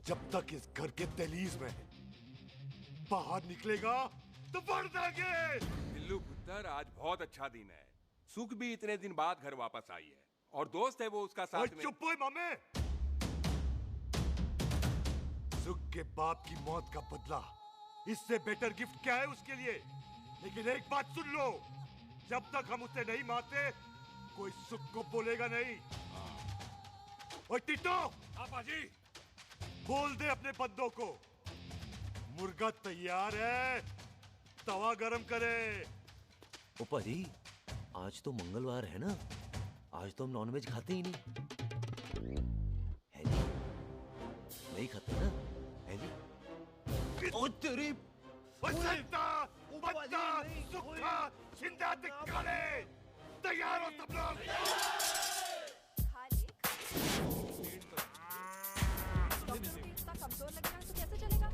जब तक इस घर के दहलीज में है। बाहर निकलेगा तो बढ़ जाएंगे। बिल्लू पुत्र, आज बहुत अच्छा दिन है। सुख भी इतने दिन बाद घर वापस आई है, और दोस्त है वो उसका साथ में। चुप हो मामे। सुख के बाप की मौत का बदला, इससे बेटर गिफ्ट क्या है उसके लिए? लेकिन एक बात सुन लो, जब तक हम उसे नहीं मारते कोई सुख को बोलेगा नहीं। ओए टिट्टो, बाजी, बोल दे अपने बंदों को मुर्गा तैयार है, तवा गरम करे। ओ पाजी, आज तो मंगलवार है ना, आज तो हम नॉनवेज खाते ही नहीं है जी, नहीं खाते ना है जी। ओ तेरी बंदा, बंदा, सुखा, जिंदा दिखाने, तैयार हो सब लोग। कमजोर लगना तो कैसे चलेगा?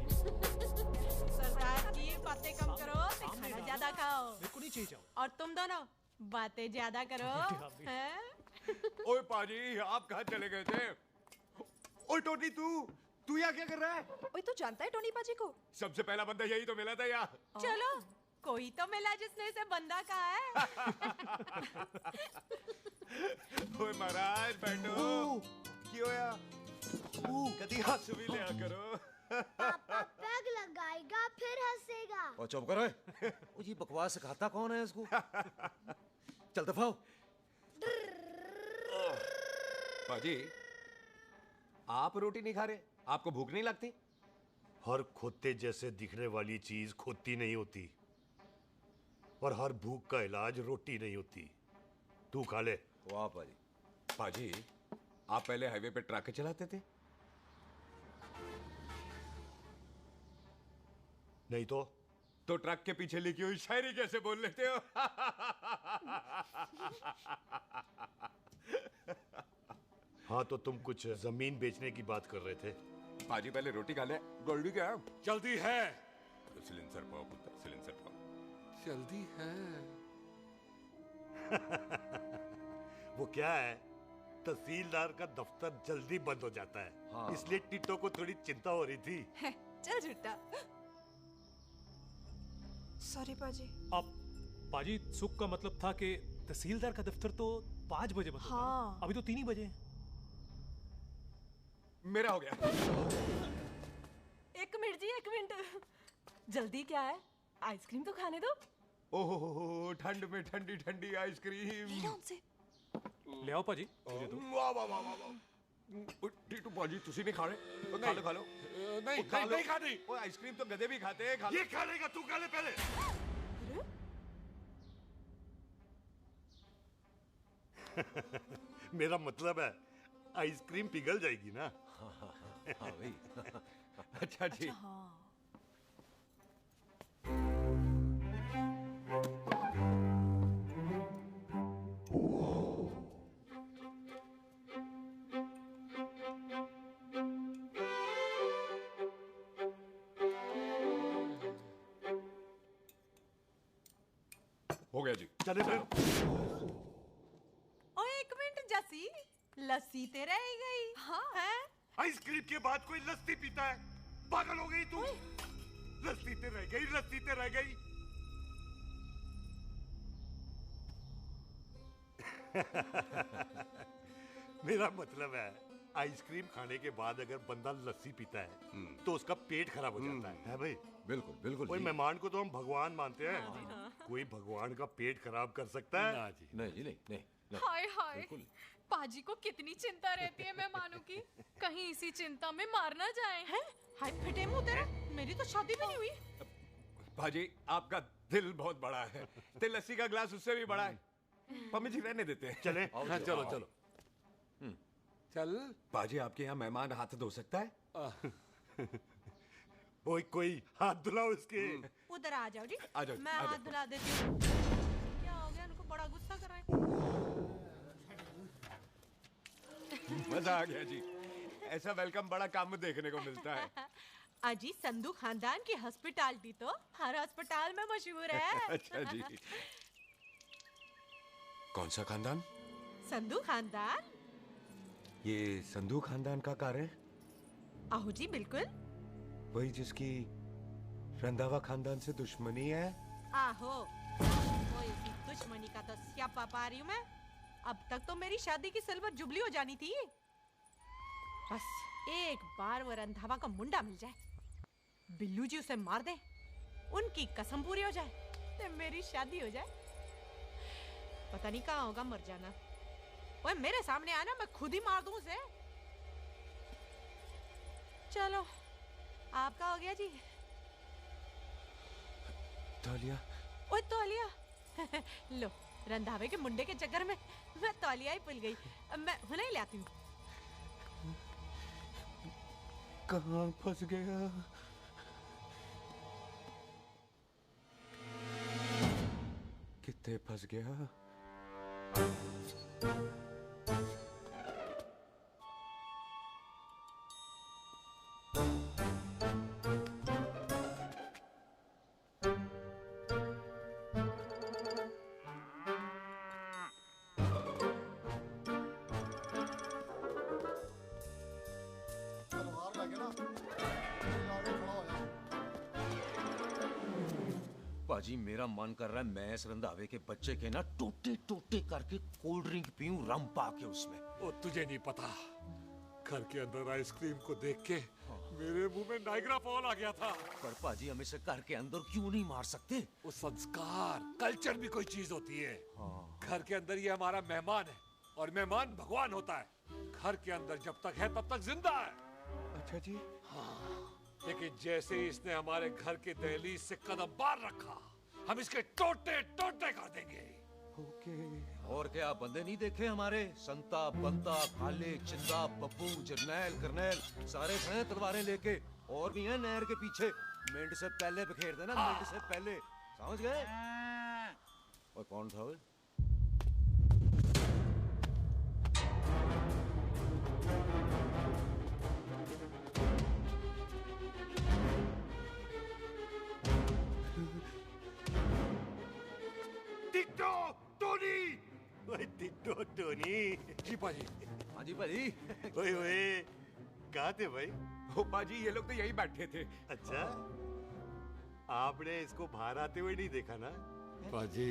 सरदार जी, बातें कम करो, खाना ज्यादा खाओ। मेरे को नहीं चाहिए। और तुम दोनों बातें ज्यादा करो। हैं? ओए पाजी, आप कहाँ चले गए थे? ओए टोनी, तू यहाँ क्या कर रहा है? ओए, तू जानता है टोनी पाजी को? सबसे पहला बंदा यही तो मिला था यहाँ। चलो, कोई तो मिला जिसने इसे बंदा कहा है। ओए महाराज, बैठो। क्यों यार? कभी हाथ भी लिया करो। पापा पैग लगाएगा फिर हंसेगा। और चुप करो। ओ ये बकवास सिखाता कौन है इसको? चल दफाओ। पाजी, आप रोटी नहीं खा रहे? आपको भूख नहीं लगती? हर खोते जैसे दिखने वाली चीज खोती नहीं होती, और हर भूख का इलाज रोटी नहीं होती। तू खा ले। वाह पाजी। पाजी, आप पहले हाईवे पे ट्रक चलाते थे? नहीं तो ट्रक के पीछे लिखी हुई शायरी कैसे बोल लेते हो? हाँ, तो तुम कुछ जमीन बेचने की बात कर रहे थे। पाजी, पहले रोटी खा ले। गोल्डी क्या? जल्दी है। सिलेंसर पाओ पुत्र, सिलेंसर पाओ। जल्दी है। वो क्या है, तहसीलदार का दफ्तर जल्दी बंद हो जाता है। हाँ। इसलिए टिट्टो को थोड़ी चिंता हो रही थी। चल झूठा। सॉरी पाजी। अब पाजी, सुख का मतलब था कि तहसीलदार का दफ्तर तो 5 बजे बंद होता है। हाँ। अभी तो 3 ही बजे। मेरा हो गया। एक मिनट जी, एक मिनट। जल्दी क्या है? आइसक्रीम तो खाने दो। ओहो, ठंड में ठंडी ठंडी आइसक्रीम। ले आओ पाजी, मुझे दो। वाह वाह वाह वाह। टीटू पाजी, तुसी नहीं खा रहे? खा लो खा लो। नहीं खानी। वो आइसक्रीम तो गधे भी खाते हैं। ये खा लेगा, तू खा ले पहले। मेरा मतलब है आइसक्रीम पिघल जाएगी ना। हाँ भाई। अच्छा जी। हो गया जी। चले फिर। ओ एक मिनट जसी, लस्सी ते रह गई। हाँ है? आइसक्रीम के बाद कोई लस्सी पीता है? पागल हो गई तू? लस्सी ते रह गई, लस्सी ते रह गई। मेरा मतलब है आइसक्रीम खाने के बाद अगर बंदा लस्सी पीता है तो उसका पेट खराब हो जाता है भाई? बिल्कुल बिल्कुल। कोई मेहमान को तो हम भगवान मानते हैं, कोई भगवान का पेट खराब कर सकता है? ना जी, नहीं जी, नहीं। हाय हाय, पाजी को कितनी चिंता रहती है मेहमानों की, कहीं इसी चिंता में मार ना जाए। हैं? हाय फिटे मुंह तेरा, मेरी तो शादी भी नहीं हुई। भाजी, आपका दिल बहुत बड़ा है। ते लस्सी का ग्लास उससे भी बड़ा है। मम्मी जी रहने देते हैं। चले? हाँ, चलो चलो। चल। बाजी, आपके यहाँ मेहमान हाथ धो सकता है? कोई हाथ धुलाओ इसके। उधर आ जाओ जी। आ जाओ, मैं आ जाओ। हाथ धुला देती हूँ। क्या हो गया, उनको बड़ा गुस्सा कर रहे हैं। मजा आ गया जी। ऐसा वेलकम बड़ा कम देखने को मिलता है। अजी संधू खानदान की हॉस्पिटैलिटी तो हर अस्पताल में मशहूर है। अच्छा जी। कौन सा खानदान? संधू खानदान। ये संधू खानदान का कार है? आहो जी बिल्कुल। वही जिसकी रंधावा खानदान से दुश्मनी है? आहो, वो इसी दुश्मनी का तो स्यापा पा रही हूँ मैं। अब तक तो मेरी शादी की सिल्वर जुबली हो जानी थी। बस एक बार वो रंधावा का मुंडा मिल जाए, बिल्लू जी उसे मार दे, उनकी कसम पूरी हो जाए, तो मेरी शादी हो जाए। पता नहीं कहाँ होगा मर जाना। ओए मेरे सामने आना, मैं खुद ही मार दूं उसे। चलो आपका हो गया जी। तौलिया। ओए तौलिया। लो, रंधावे के मुंडे के चक्कर में मैं तौलिया ही भूल गई। मैं हुने ही लाती हूँ। कहाँ फंस गया? कितने फंस गया? पाजी मेरा मन कर रहा है मैं इस रंधावे के बच्चे के ना टोटे टोटे करके कोल्ड ड्रिंक पीऊं रम पाके उसमें। ओ तुझे नहीं पता, घर के अंदर आइसक्रीम को देख के मेरे मुंह में नाइग्रा फॉल आ गया था। पर पाजी हम इसे घर के अंदर क्यों नहीं मार सकते? वो संस्कार कल्चर भी कोई चीज होती है। घर के अंदर ये हमारा मेहमान है और मेहमान भगवान होता है। घर के अंदर जब तक है तब तक जिंदा है। अच्छा जी। लेकिन जैसे ही इसने हमारे घर के दहलीज से कदम बाहर रखा, हम इसके टोटे टोटे कर देंगे। ओके। और क्या बंदे नहीं देखे हमारे? संता, बंता, खाले, चिंदा, बब्बू, जरनैल, करनैल सारे खड़े तलवारें लेके। और भी हैं नहर के पीछे। मिंट से पहले बिखेर देना, मिंट से पहले। समझ गए? और कौन था वो? Ditto Tony. ओए टिट्टो टोनी। जी पाजी। हाँ जी पाजी। ओए ओए कहाँ थे भाई? ओ पाजी ये लोग तो यही बैठे थे। अच्छा, आपने इसको बाहर आते हुए नहीं देखा ना? पाजी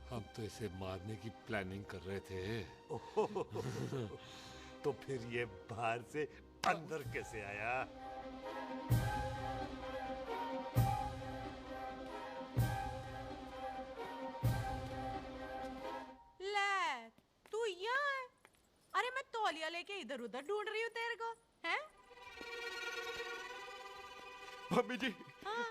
हम तो इसे मारने की प्लानिंग कर रहे थे। तो फिर ये बाहर से अंदर कैसे आया? ले, तू यहाँ है? अरे मैं तौलिया लेके इधर उधर ढूंढ रही हूँ तेरे को, हैं? मम्मी जी। हाँ?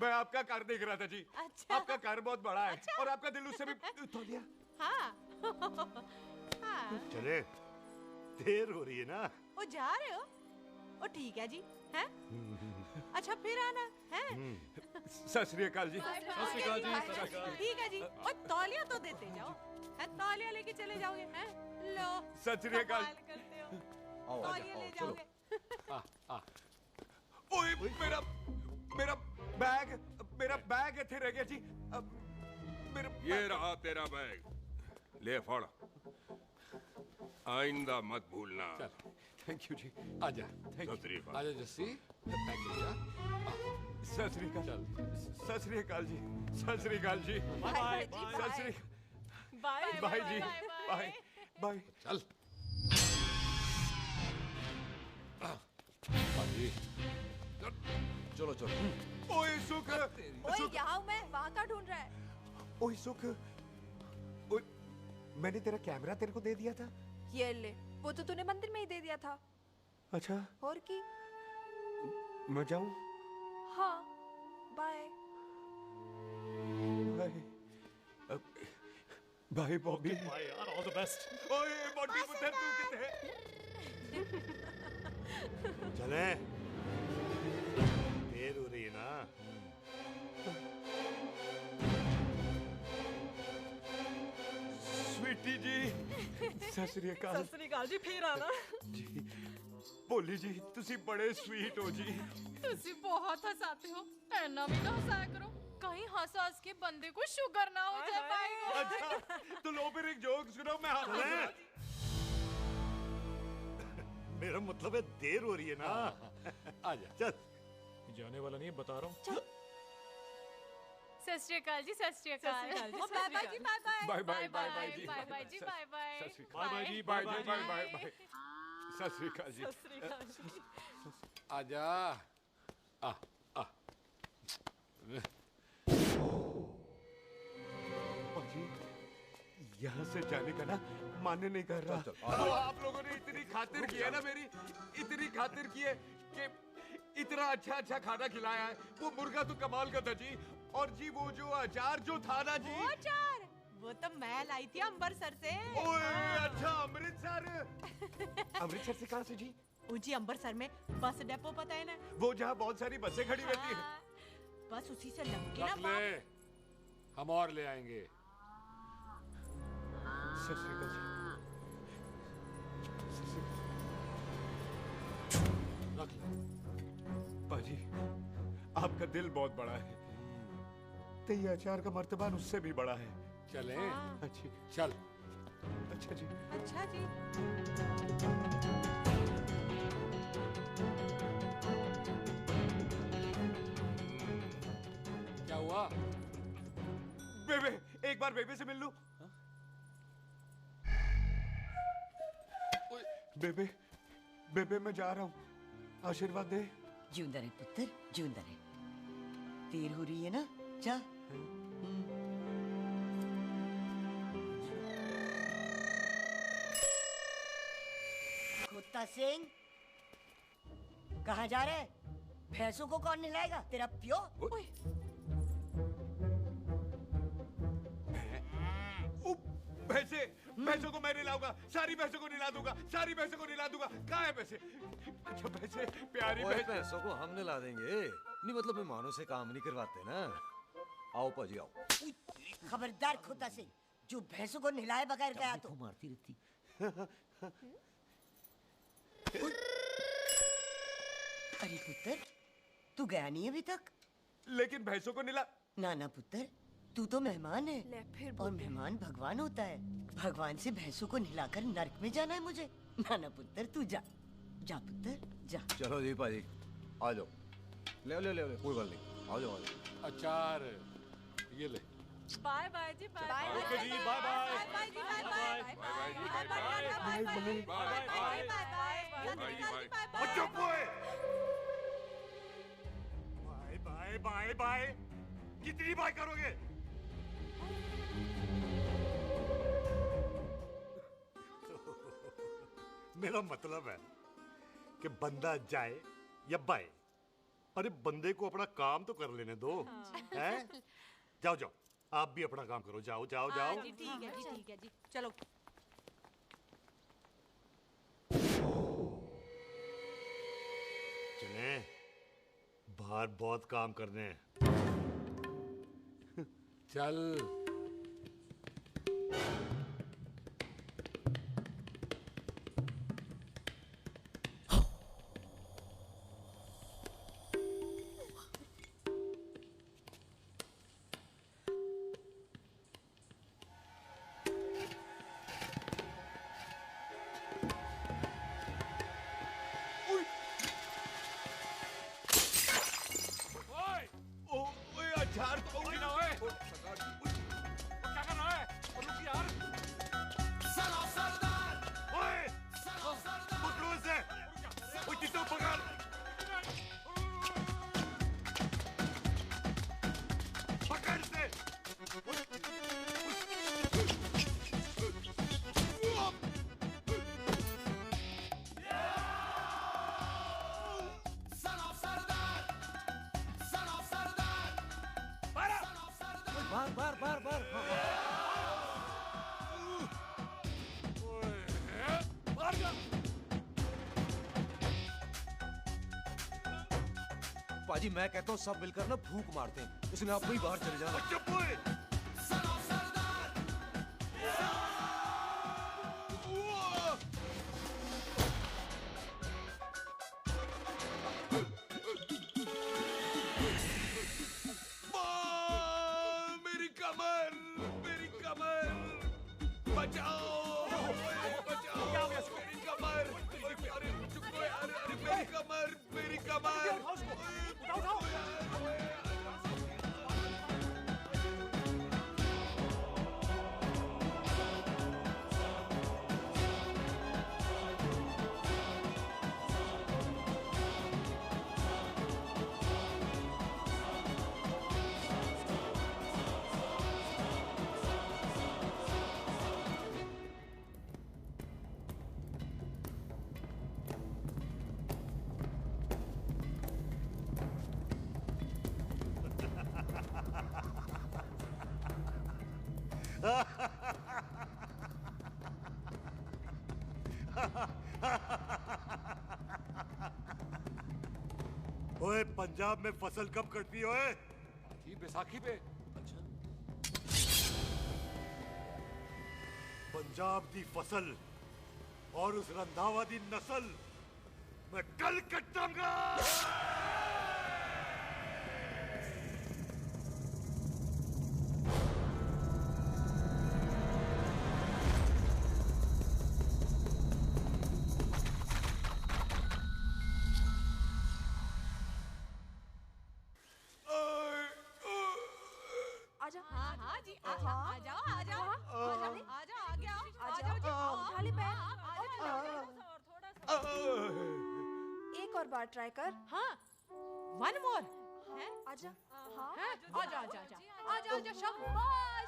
मैं आपका कार देख रहा था जी। अच्छा। आपका कार बहुत बड़ा है। अच्छा। और आपका दिल उससे भी तौलिया। हाँ। हाँ। चले, देर हो रही है ना? ओ जा रहे हो? ओ ठीक है जी, हैं? अच्छा फिर आना, हैं? सत श्री अकाल जी। ठीक है जी। ओ तौलिया तो देते जाओ, है तौलिया लेके चले जाओगे, हैं? लो। सत श्री अकाल। कमाल करते हो। तौलिया ले जाओगे। ओए मेरा बैग इथे रह गया जी। मेरा ये रहा तेरा बैग, ले फड़। आइंदा मत भूलना। थैंक यू जी। आजा। आजा जस्सी। सत श्री अकाल। सत श्री अकाल जी। सत श्री अकाल जी। बाय सत श्री बाय बाय जी। Bye bye. चल। पाजी चलो चलो। ओए सुख। ओए यहाँ हूँ मैं, वहाँ का ढूंढ रहा है? ओए सुख। ओए मैंने तेरा कैमरा तेरे को दे दिया था। ये ले, वो तो तूने मंदिर में ही दे दिया था। अच्छा। और की? मैं जाऊं? हाँ, bye. Bye. Bye Bobby. Bye यार, ऑल द बेस्ट। ओए बॉबी पुत्र तू किथे है? चले, देर हो रही है ना? सत श्री अकाल। सत श्री अकाल जी, फिर आना। जी भोली जी तुसी बड़े स्वीट हो जी। तुसी बहुत हंसाते हो, ऐना भी ना हंसाया करो, कहीं हंस हंस के बंदे को शुगर ना हो जाए भाई को। अच्छा तो लो फिर एक जोक सुनाओ, मैं हंसूंगा। मेरा मतलब है देर हो रही है ना। आजा चल। जाने वाला नहीं बता रहा हूँ। सत श्री अकाल जी, सत श्री अकाल। सत श्री अकाल जी, बाय बाय जी, bye bye. Bye bye bye जी। बाय बाय जी, बाय बाय। बाय बाय जी, bye bye bye bye bye. सत श्री अकाल जी। सत श्री अकाल जी। आजा। आ यहाँ से जाने का ना माने नहीं कर रहा। तो आप लोगों ने इतनी खातिर की है ना मेरी, इतनी खातिर की है कि इतना अच्छा अच्छा खाना खिलाया है। वो मुर्गा तो कमाल का था जी, और जी वो जो अचार जो था ना जी। वो अचार वो तो मैं लाई थी अमृतसर से। ओए अच्छा अमृतसर। अमृतसर से कहाँ से जी? जी अमृतसर में बस डिपो पता है ना, वो जहाँ बहुत सारी बसें खड़ी रहती है। बस उसी से लग के ना रख ले, हम और ले आएंगे। सत श्री अकाल जी। रख ले। पाजी आपका दिल बहुत बड़ा है, तो ये अचार का मर्तबान उससे भी बड़ा है। चलें? अच्छी चल। अच्छा जी। अच्छा जी। क्या हुआ? बेबे, एक बार बेबे से मिल लूं। बेबे, बेबे मैं जा रहा हूँ, आशीर्वाद दे। जिंदा रहे पुत्र, जिंदा रहे। देर हो रही है ना, जा। कुत्ता सिंह, कहाँ जा रहे? भैंसों को कौन नहलाएगा? तेरा प्यो? भैंसों को मैं नहलाऊंगा, सारी भैंसों को नहला दूंगा, सारी भैंसों को नहला दूंगा। कहाँ है भैंसे? अच्छा भैंसे, प्यारी भैंसों को हम नहला देंगे। नहीं मतलब मेहमानों से काम नहीं करवाते ना। आओ पाजी आओ। खबरदार कुत्ता सिंह, जो भैंसों को नहलाए बगैर गया तो मारती रहती। अरे पुत्र, तू गया नहीं अभी तक? लेकिन भैंसों को नहला। ना ना पुत्र, तू तो मेहमान है। ले फिर और मेहमान भगवान होता है। भगवान से भैंसों को नहलाकर नरक में जाना है मुझे। ना ना पुत्र, तू जा, जा पुत्र जा। चलो जी पाजी, आ जाओ। ले ले ले, कोई बात नहीं, आ जाओ आ जाओ। अचार ये ले। बाय बाय जी, बाय बाय। ओके जी, बाय बाय। बाय जी, बाय बाय। बाय बाय जी, bye bye. Bye bye bye bye. चुप हुए। Bye bye bye bye. कितनी बाय करोगे? मेरा मतलब है कि बंदा जाए या बाय, अरे बंदे को अपना काम तो कर लेने दो। हैं? जाओ जाओ, आप भी अपना काम करो। जाओ जाओ जाओ। जी ठीक है जी, ठीक है जी, चलो। चले, बाहर बहुत काम करने हैं। चल। अचार तो उंगली ना होए। क्या कर रहा है? रुक यार। ओए! पकड़ो इसे! ओए टिट्टू पकड़! पकड़ इसे! बार बार बार पाजी मैं कहता हूँ सब मिलकर ना फूंक मारते हैं, उसने आप ही बाहर चले जाना। चुप हुए। बचाओ बचाओ मेरी कमर अरे चुप अरे मेरी कमर मेरी कमर उठाओ ओए पंजाब में फसल कब कटती है ओए? ये बैसाखी पे। अच्छा। पंजाब दी फसल और उस रंधावा दी नस्ल मैं कल कटाऊंगा। ट्राई कर। हाँ, वन मोर। आजा। हाँ, आजा आजा आजा आजा आजा शाबाश।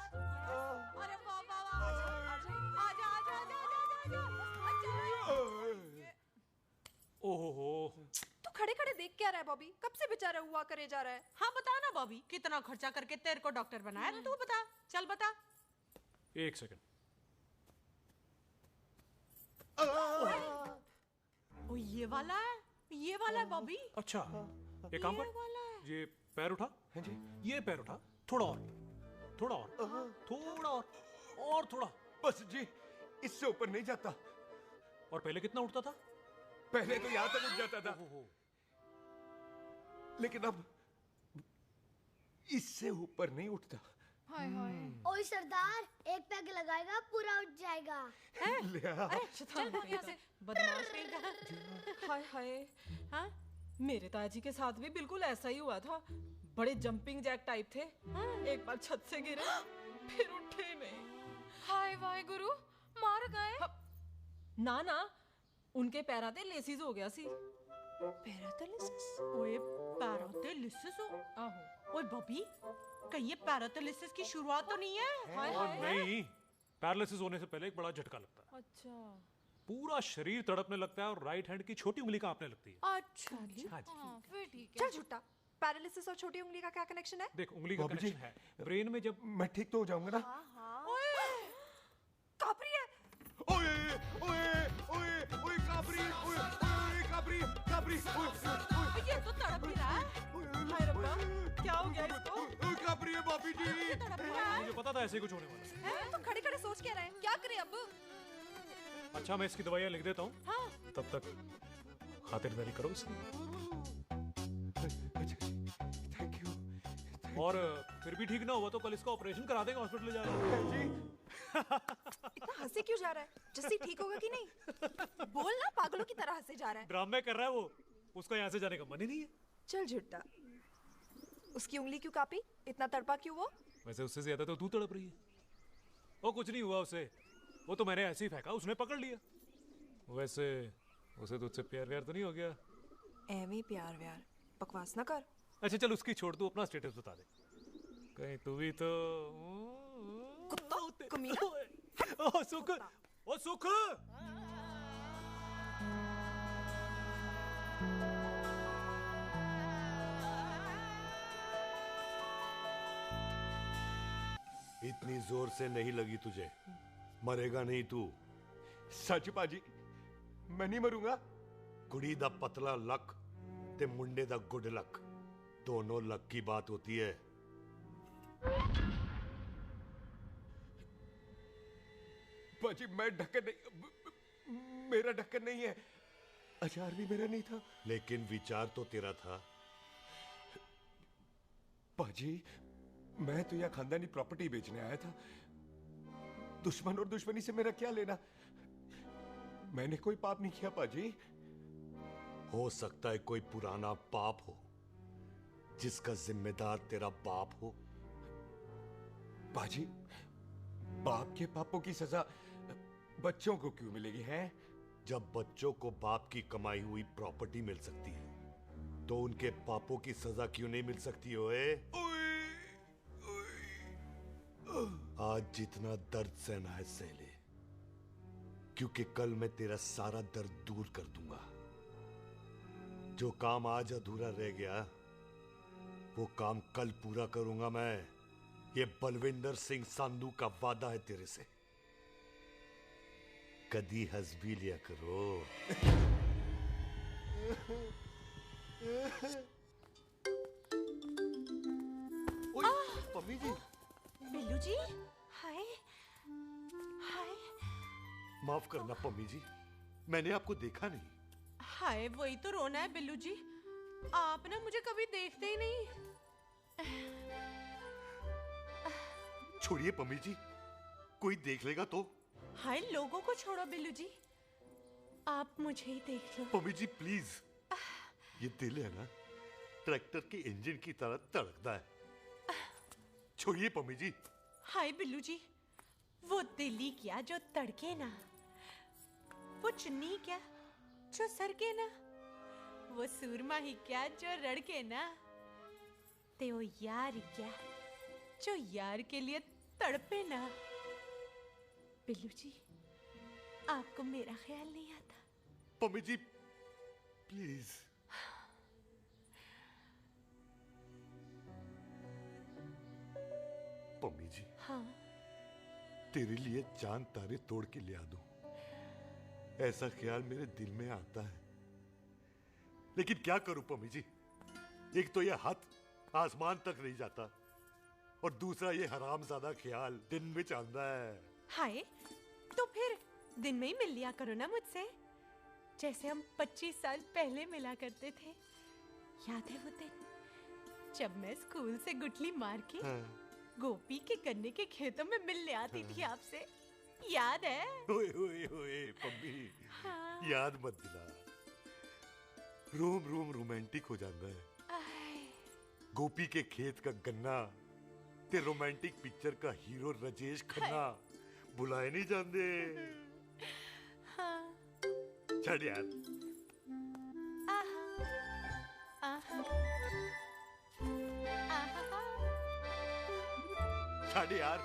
अरे वाह वाह वाह। आजा आजा आजा आजा आजा। ओहो। तू खड़े खड़े देख क्या रहा है बॉबी? कब से बेचारा हुआ करे जा रहा है? हाँ बता ना बॉबी, कितना खर्चा करके तेरे को डॉक्टर बनाया? तू बता, चल बता। एक सेकंड। ओ ये वाला है, ये वाला है बॉबी। अच्छा, एक काम कर, ये पैर उठा। हाँ जी। ये पैर उठा, थोड़ा और, थोड़ा और, थोड़ा और थोड़ा। बस जी, इससे ऊपर नहीं जाता। और पहले कितना उठता था? पहले तो यहाँ तक उठ जाता था, लेकिन अब इससे ऊपर नहीं उठता। हाय हाय। ओए सरदार, एक पैग लगाएगा पूरा उठ जाएगा। अरे चल भाग यहाँ से, बदमाश कहीं का। हाय हाय। हाँ, मेरे ताजी के साथ भी बिल्कुल ऐसा ही हुआ था। बड़े जंपिंग जैक टाइप थे। एक बार छत से गिरे, फिर उठे नहीं। हाय वाहे गुरु, मार गए? ना ना, उनके पैराते लेसिस हो गया सी। पैरालिसिस? ओए पैरालिसिस हो? आहो। ओए बॉबी, कहीं ये पैरालिसिस की शुरुआत तो नहीं है? हाय हाय। नहीं, पैरालिसिस होने से पहले एक बड़ा झटका लगता है। अच्छा। पूरा शरीर तड़पने लगता है और राइट हैंड की छोटी उंगली कांपने लगती है। अच्छा जी। हाँ, फिर ठीक है। चल झूठा, पैरालिसिस और छोटी उंगली का क्या कनेक्शन है? देख, उंगली का कनेक्शन है ब्रेन में। जब मैं ठीक तो हो जाऊंगा ना? ओए, कापरी है। ओए ओए ओए ओए कापरी, ओए ओए कापरी कापरी, ओए ये तो तड़प ही रहा है। हाय रब्बा, क्या हो गया इसको? ओए कापरी है बापी जी। मुझे पता था ऐसे कुछ होने वाला है। तुम खड़े खड़े सोच क्या रहे हैं? क्या करें अब? अच्छा, मैं इसकी दवाइयाँ लिख देता हूँ। हाँ। तब तक खातिरदारी करो इसकी। Thank you. और फिर भी ठीक ना हुआ तो कल इसका ऑपरेशन करा देंगे हॉस्पिटल जाकर। इतना हंसे क्यों जा रहा है? जस्सी ठीक होगा कि नहीं? बोल ना, पागलों की तरह हंसे जा रहा है। ड्रामे कर रहा है वो, उसका यहाँ से जाने का मन ही नहीं है। चल झुट्टा, उसकी उंगली क्यों कापी? इतना तड़पा क्यों वो? वैसे उससे ज्यादा तो तू तड़प रही है। वो कुछ नहीं हुआ उसे, वो तो मैंने ऐसे ही फेंका, उसने पकड़ लिया। वैसे उसे तुझसे प्यार व्यार तो नहीं हो गया? एਵੇਂ प्यार व्यार बकवास ना कर। अच्छा चल, उसकी छोड़, तू अपना स्टेटस बता दे। कहीं तू भी तो कुत्ता कमीना। ओ सुख, ओ सुख। इतनी जोर से नहीं लगी तुझे, मरेगा नहीं तू। सच पाजी, मैं नहीं मरूंगा। कुड़ी दा पतला लक ते मुंडे दा गुड लक, दोनों लक की बात होती है। पाजी मैं ढक्कन नहीं, मेरा ढक्कन नहीं है। अचार भी मेरा नहीं था। लेकिन विचार तो तेरा था। पाजी, मैं तो यहाँ खानदानी प्रॉपर्टी बेचने आया था। दुश्मन और दुश्मनी से मेरा क्या लेना? मैंने कोई पाप नहीं किया पाजी। हो सकता है कोई पुराना पाप हो जिसका जिम्मेदार तेरा बाप हो। पाजी, बाप के पापों की सजा बच्चों को क्यों मिलेगी है? जब बच्चों को बाप की कमाई हुई प्रॉपर्टी मिल सकती है तो उनके पापों की सजा क्यों नहीं मिल सकती? ओए आज जितना दर्द सहना है सह ले, क्योंकि कल मैं तेरा सारा दर्द दूर कर दूंगा। जो काम आज अधूरा रह गया वो काम कल पूरा करूंगा मैं। ये बलविंदर सिंह संधू का वादा है तेरे से। कदी हंस भी लिया करो। पम्मी जी। बिल्लू जी, हाय हाय। माफ करना पम्मी जी, मैंने आपको देखा नहीं। हाय, वही तो रोना है बिल्लू जी। आप ना मुझे कभी देखते ही नहीं। छोड़िए पम्मी जी, कोई देख लेगा तो। हाय, लोगों को छोड़ो बिल्लू जी, आप मुझे ही देख लो। पम्मी जी प्लीज, ये दिल है ना ट्रैक्टर के इंजन की तरह धड़कता है। छोड़िए पम्मी जी। हाय बिल्लू जी, वो दिल ही क्या जो तड़के ना, वो चुन्नी क्या जो सरके ना, वो सूरमा ही क्या जो रड़के ना, ते वो यार ही क्या जो यार के लिए तड़पे ना। बिल्लू जी, आपको मेरा ख्याल नहीं आता? पम्मी जी प्लीज। पम्मी जी, हाँ, तेरे लिए चांद तारे तोड़ के ले आ दूं, ऐसा ख्याल मेरे दिल में आता है। लेकिन क्या करूं पम्मी जी, एक तो ये हाथ आसमान तक नहीं जाता और दूसरा ये हरामजादा ख्याल दिन में चलता है। हाय, तो फिर दिन में ही मिल लिया करो ना मुझसे, जैसे हम 25 साल पहले मिला करते थे। याद है वो दिन जब मैं स्कूल से गुटली मार के गोपी के गन्ने के खेतों में मिलने आती थी आपसे? याद है? ओए ओए ओए पम्मी, हाँ। याद मत दिला, रोम रोम रोमांटिक हो जाता है। गोपी के खेत का गन्ना ते रोमांटिक पिक्चर का हीरो राजेश खन्ना बुलाए नहीं जाते। हाँ। छड़ यार। छड़ यार।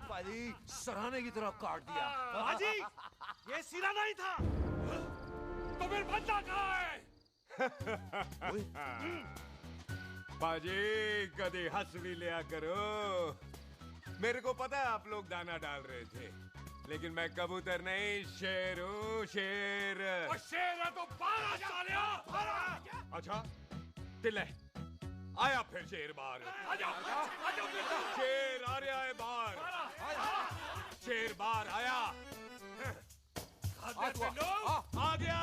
पाजी, सराहने की तरह काट दिया। पाजी, ये सिरा नहीं था, तो फिर बंदा कहाँ है? पाजी, कभी हंस भी लिया करो। मेरे को पता है आप लोग दाना डाल रहे थे, लेकिन मैं कबूतर नहीं शेर हूँ, शेर। और शेर है तो 12 सालिया। अच्छा, तिले आया फिर शेर बाहर। शेर आ रहा है बाहर। शेर बाहर आया। आ गया।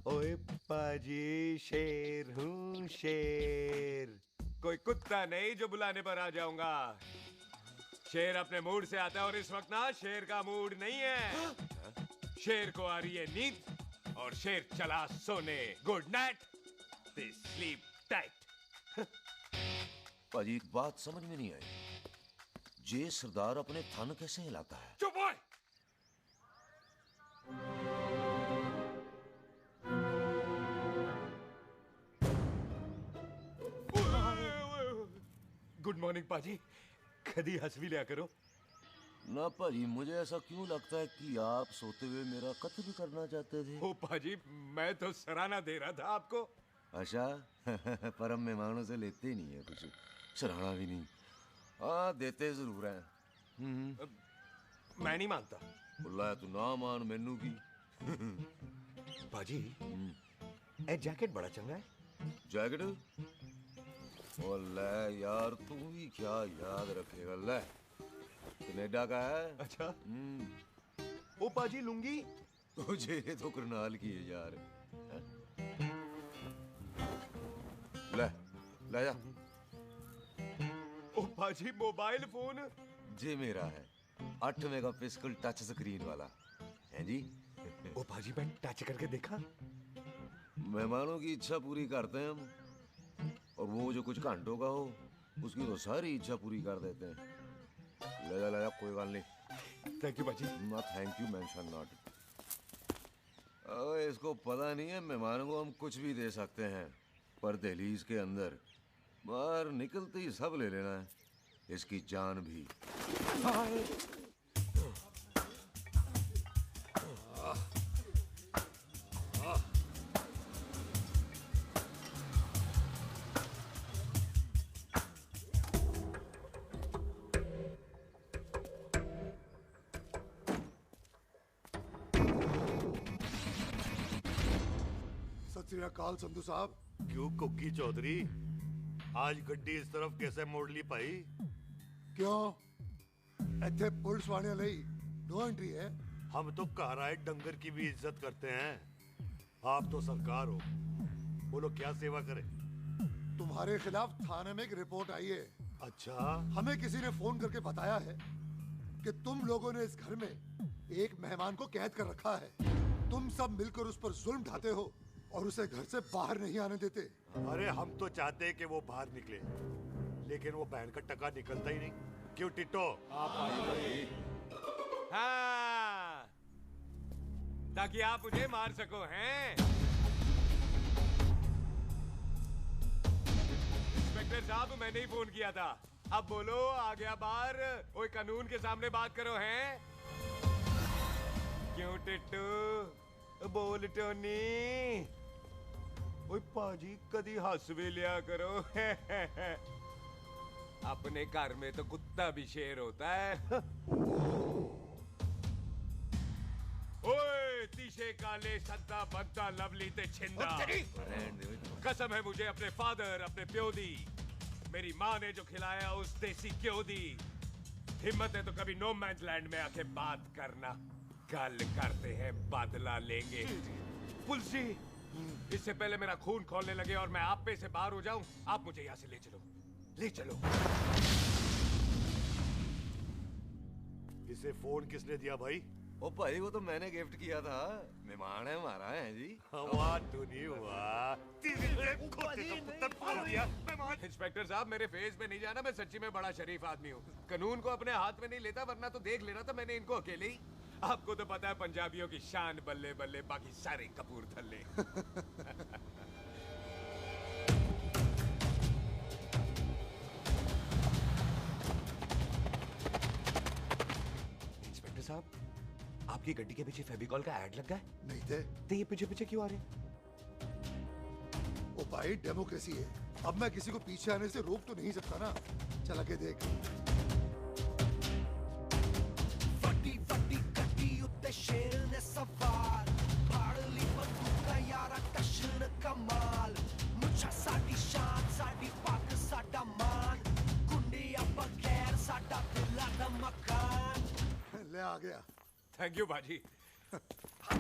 ओए पाजी, शेर हूँ शेर। कोई कुत्ता नहीं जो बुलाने पर आ जाऊंगा। शेर अपने मूड से आता है और इस वक्त ना शेर का मूड नहीं है। शेर को आ रही है नींद और शेर चला सोने। Good night, sleep tight. पाजी एक बात समझ में नहीं आई, जे सरदार अपने थन कैसे हिलाता है? चुप हो। गुड मॉर्निंग पाजी, कभी हंस भी लिया करो। ना पाजी, मुझे ऐसा क्यों लगता है कि आप सोते हुए मेरा कत्ल भी करना चाहते थे? ओ पाजी, मैं तो सराहना दे रहा था आपको। अच्छा पर हम मेहमानों से लेते ही नहीं है कुछ, सराहना भी नहीं। हाँ देते जरूर हैं। मैं नहीं मानता। बुलाया तू ना मान मैनू की। पाजी ए जैकेट बड़ा चंगा है। जैकेट? ओ ले यार, तू भी क्या याद रखेगा। ले कनेडा का है। अच्छा। ओ पाजी लुंगी तुझे तो करनाल की है यार। ले ले जा। ओ पाजी मोबाइल फोन जे मेरा है, 8 मेगापिक्सल टच स्क्रीन वाला है जी। ओ पाजी मैं टच करके देखा। मेहमानों की इच्छा पूरी करते हैं हम, और वो जो कुछ घंटों का हो उसकी तो सारी इच्छा पूरी कर देते हैं। ले जा कोई बात नहीं। थैंक यू पाजी। ना थैंक यू मेंशन नॉट। इसको पता नहीं है मेहमानों को हम कुछ भी दे सकते हैं, पर दहलीज के अंदर बाहर निकलते ही सब ले लेना है, इसकी जान भी। सत श्री अकाल संधू साहब। क्यों कुक्की चौधरी, आज गड्डी इस तरफ कैसे मोड़ ली भाई? क्यों इतने पुलिस वाले ਲਈ नो एंट्री है? हम तो कहराए डंगर की भी इज्जत करते हैं। आप तो सरकार हो, बोलो क्या सेवा करें? तुम्हारे खिलाफ थाने में एक रिपोर्ट आई है। अच्छा? हमें किसी ने फोन करके बताया है कि तुम लोगों ने इस घर में एक मेहमान को कैद कर रखा है। तुम सब मिलकर उस पर जुल्म ढाते हो और उसे घर से बाहर नहीं आने देते। अरे हम तो चाहते हैं कि वो बाहर निकले, लेकिन वो बहन का टका निकलता ही नहीं। क्यों टिट्टो? हाँ, ताकि आप मुझे मार सको हैं। इंस्पेक्टर साहब, मैंने ही फोन किया था। अब बोलो, आ गया बाहर? ओए कानून के सामने बात करो हैं। क्यों टिट्टू? बोल टोनी। ओए पाजी कदी हंस भी लिया करो। अपने घर में तो कुत्ता भी शेर होता है। ओए तीशे काले सद्दा बद्दा लवली ते छिंदा, कसम है मुझे अपने फादर, अपने प्यो दी, मेरी माँ ने जो खिलाया उस देसी क्यों दी। हिम्मत है तो कभी नो मैन लैंड में आके बात करना। कल करते हैं, बदला लेंगे। पुलसी, इससे पहले मेरा खून खोलने लगे और मैं आप पे से बाहर हो जाऊं, आप मुझे यहाँ से ले चलो, ले चलो। इसे फोन किसने दिया भाई? ओ भाई वो तो मैंने गिफ्ट किया था, मेहमान है हमारा है जी। वाह टोनी वाह, इंस्पेक्टर साहब मेरे फेस पे नहीं जाना, मैं सच्ची में बड़ा शरीफ आदमी हूँ। कानून को अपने हाथ में नहीं लेता, वरना तो देख लेना था मैंने इनको अकेले ही। आपको तो पता है पंजाबियों की शान बल्ले बल्ले, बाकी सारे कपूरथल्ले। इंस्पेक्टर साहब, आपकी गड्डी के पीछे फेविकॉल का ऐड लग गया है? नहीं थे। तो ये पीछे पीछे क्यों आ रहे हैं? ओ भाई डेमोक्रेसी है, अब मैं किसी को पीछे आने से रोक तो नहीं सकता ना। चल के देख। ਵੱਡੀ ਵੱਡੀ ਗੱਡੀ ਉੱਤੇ ਸ਼ੇਰ ਨੇ ਸਵਾਰ, ਫੜ ਲਈ ਬੰਦੂਕਾਂ ਯਾਰਾ ਟਸ਼ਨ ਕਮਾਲ, ਮੁੱਛਾਂ ਸਾਡੀ ਸ਼ਾਨ, ਸਾਡੀ ਪੱਗ ਸਾਡਾ ਮਾਨ, ਗੁੰਡਿਆਂ ਬਗੈਰ ਸਾਡਾ ਦਿਲਾਂ ਦਾ ਮਕਾਨ। ले आ गया। थैंक यू बाजी।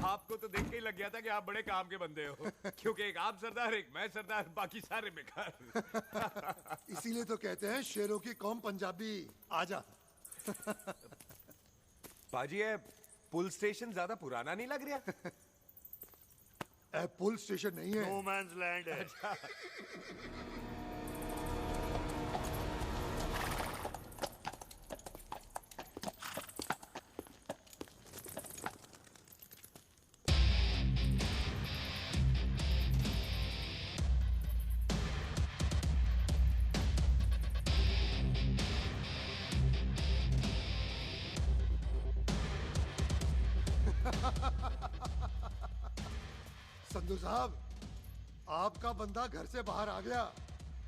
आपको तो देख के ही लग गया था कि आप बड़े काम के बंदे हो, क्योंकि एक आप सरदार, एक मैं सरदार, बाकी सारे बेकार। इसीलिए तो कहते हैं शेरों की कौम पंजाबी। आजा। पाजी, ये पुल स्टेशन ज्यादा पुराना नहीं लग रहा? पुल स्टेशन नहीं है, नो मैंस लैंड है। संधू साहब, आपका बंदा घर से बाहर आ गया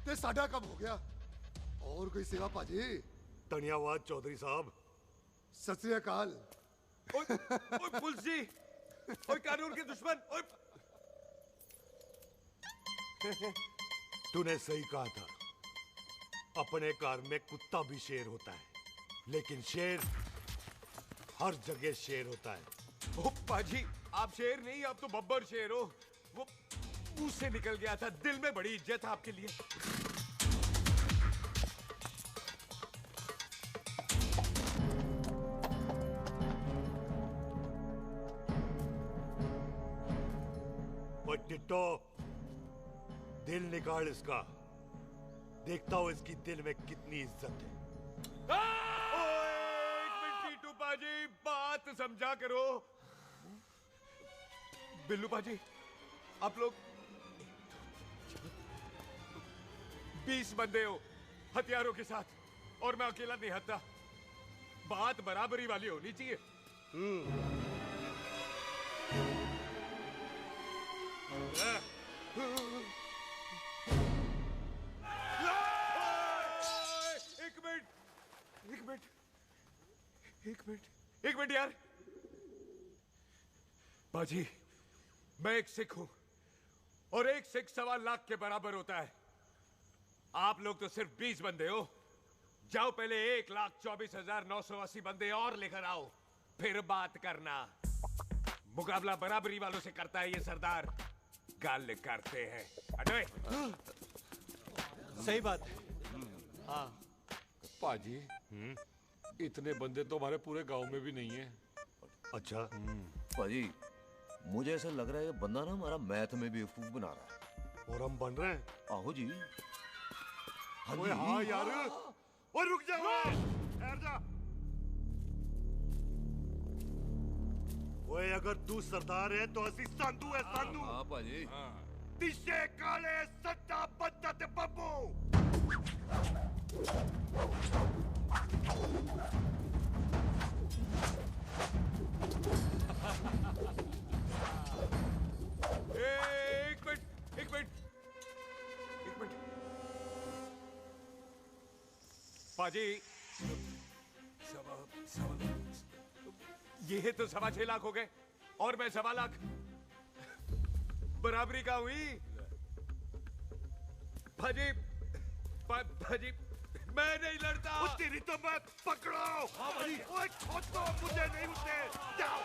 ते साडा कम हो गया। और कोई सेवा पाजी? धन्यवाद चौधरी साहब। सत श्री अकाल। ओए पुलिस जी, ओए कानून के दुश्मन, ओए। तूने सही कहा था, अपने घर में कुत्ता भी शेर होता है, लेकिन शेर हर जगह शेर होता है। ओ पाजी, आप शेर नहीं, आप तो बब्बर शेर हो। वो मुंह से निकल गया था, दिल में बड़ी इज्जत है आपके लिए। टिट्टो, दिल निकाल इसका, देखता हूं इसकी दिल में कितनी इज्जत है। एक मिनट टीटू पाजी, बात समझा करो। बिल्लू पाजी, आप लोग 20 बंदे हो हथियारों के साथ, और मैं अकेला नहीं हत्या। बात बराबरी वाली होनी चाहिए। एक मिनट यार। बाजी, मैं एक सिख हूं, और एक सिख 1.25 लाख के बराबर होता है। आप लोग तो सिर्फ 20 बंदे हो। जाओ पहले 1,24,980 बंदे और लेकर आओ, फिर बात करना। मुकाबला बराबरी वालों से करता है ये सरदार, गाल करते हैं। अरे सही बात है। हाँ पाजी, इतने बंदे तो हमारे पूरे गांव में भी नहीं है। अच्छा पाजी, मुझे ऐसा लग रहा है ये बंदा ना हमारा मैथ में बेवकूफ बना रहा है। और हम बन रहे हैं। आहो जी। हाँ जी। हाँ यार, और रुक जाओ, ठहर जा। ओए, अगर तू सरदार है तो असी संधू है, संधू। हाँ पाजी। तिशे काले सच्चा बंदा ते बब्बू। एक मिनट पाजी, ये तो 6.25 लाख हो गए, और मैं 1.25 लाख। बराबरी का हुई भाजी। भाजी, मैं नहीं लड़ता। तेरी तो मैं पकड़ो। हाँ भाजी। ओए खुद तो मुझे नहीं उठे। जाओ।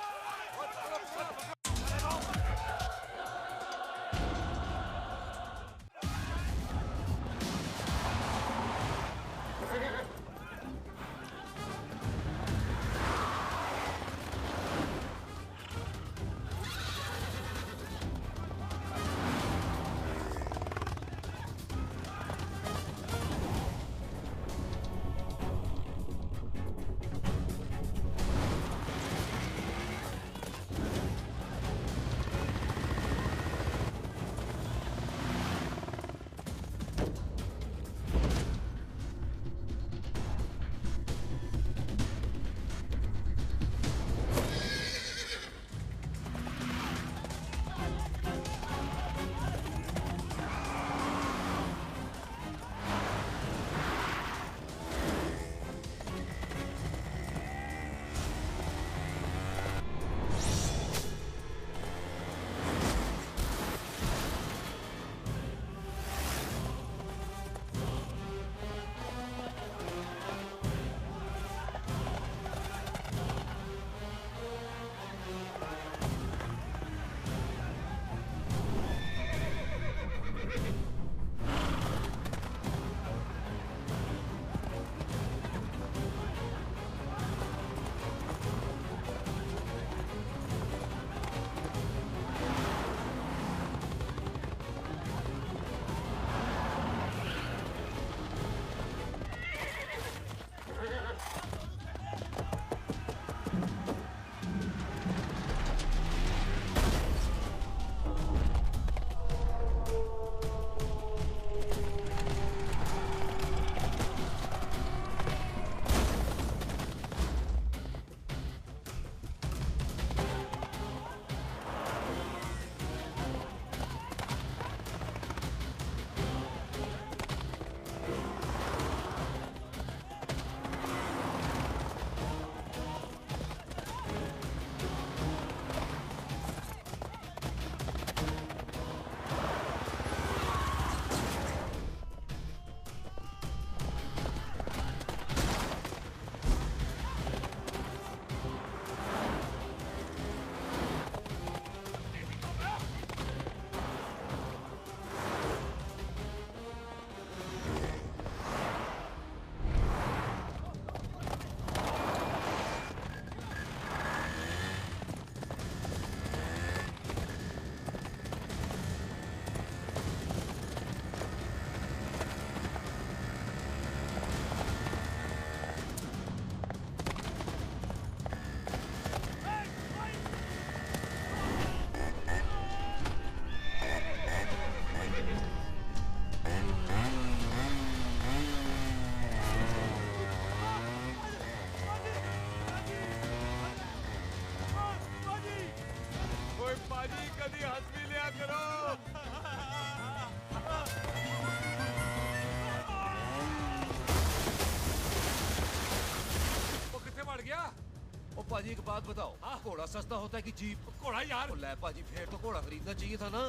पाजी एक बात बताओ, घोड़ा सस्ता होता है कि जीप? घोड़ा यार। ले पाजी, फिर तो घोड़ा खरीदना चाहिए था ना।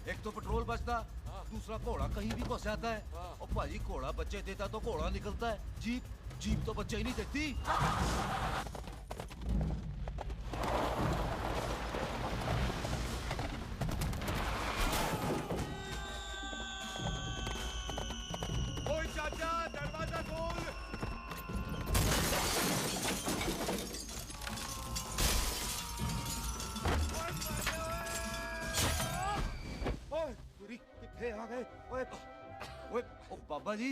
एक तो पेट्रोल बचता, दूसरा घोड़ा कहीं भी फंस जाता है। और पाजी घोड़ा बच्चे देता तो घोड़ा निकलता है, जीप तो बच्चे ही नहीं देती। ओए चाचा, दरवाजा खोल। ओए कितने आ गए? ओए बाबा जी,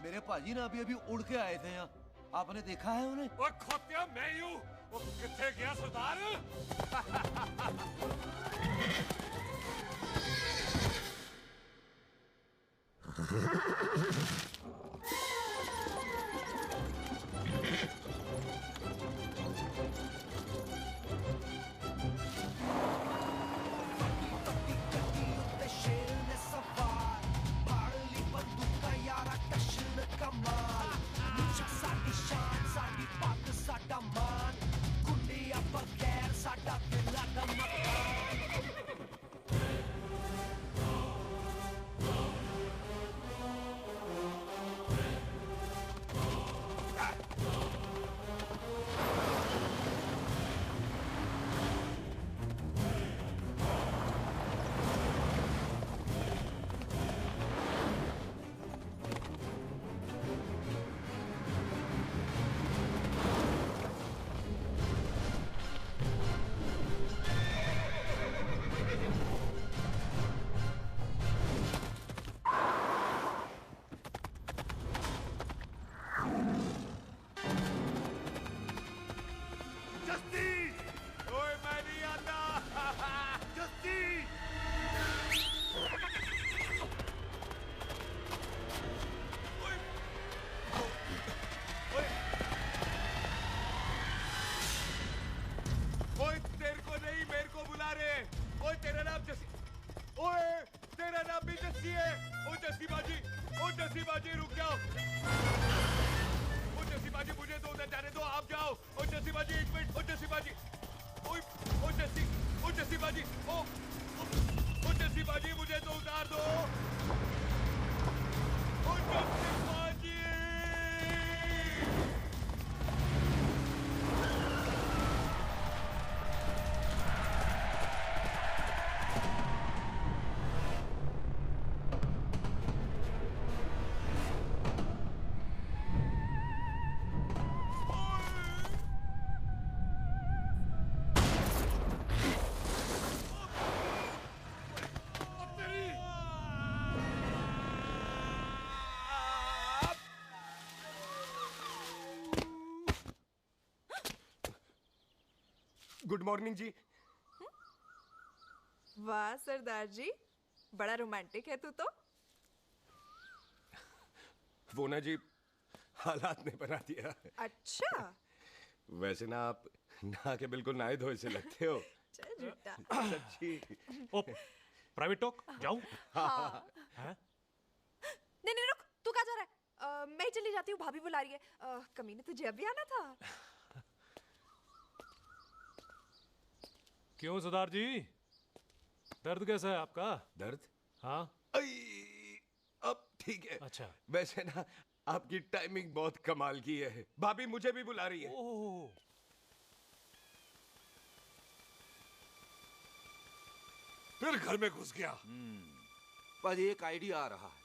मेरे पाजी ना अभी उड़ के आए थे यहाँ, आपने देखा है उन्हें? ओए खोतिया, मैं ही हूँ। वो कितने गया सरदार? गुड मॉर्निंग जी। वाह सरदार जी, बड़ा रोमांटिक है तू तो। वो ना जी, हालात ने बना दिया। अच्छा। वैसे ना आप नहा के बिल्कुल नहाए धोए से लगते हो। चल झूठा। सच्ची। ओ, प्राइवेट टॉक जाऊं? हाँ। हैं? नहीं नहीं रुक, तू कहाँ जा रहा है? मैं ही चली जाती हूँ, भाभी बुला रही है। कमीने तुझे अभी आना था। क्यों सरदार जी, दर्द कैसा है आपका? दर्द? हाँ। अब ठीक है। अच्छा। वैसे ना आपकी टाइमिंग बहुत कमाल की है। भाभी मुझे भी बुला रही है। ओह। फिर घर में घुस गया। पर एक आइडिया आ रहा है।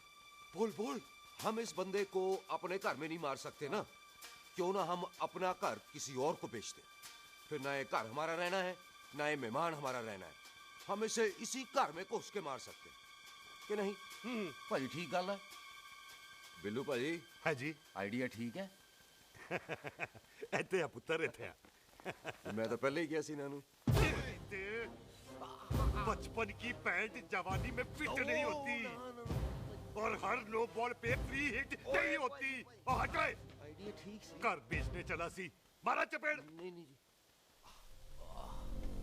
बोल बोल। हम इस बंदे को अपने घर में नहीं मार सकते ना, क्यों ना हम अपना घर किसी और को बेच दें। फिर ना ये घर हमारा रहना है, ना ये मेहमान हमारा रहना है। हम इसे इसी घर में घुस के मार सकते कि नहीं? भाजी ठीक गल है। बिल्लू भाजी। हाँ जी। आइडिया ठीक है। इत्थे आ पुत्तर, इत्थे आ। मैं तो पहले ही गया सी नानू। बचपन की पैंट जवानी में फिट नहीं होती, और हर नो बॉल पे फ्री हिट नहीं होती। और हट गए। आइडिया ठीक सी। घर बेचने चला सी, मारा चपेड़। नहीं नहीं जी।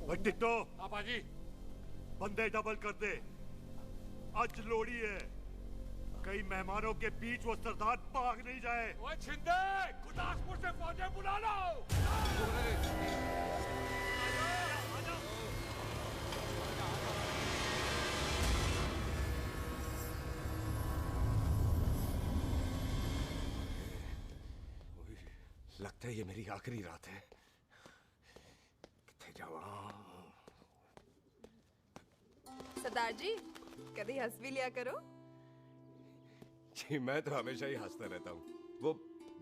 ओए टिट्टो। हाँ बाजी। बंदे डबल कर दे, आज लोड़ी है। कई मेहमानों के बीच वो सरदार भाग नहीं जाए। ओए छिंदे, गुरदासपुर से फौजें बुला लो। लगता है ये मेरी आखिरी रात है। किथे जावा? सरदार जी कभी हंस भी लिया करो। जी मैं तो हमेशा ही हंसता रहता हूँ। वो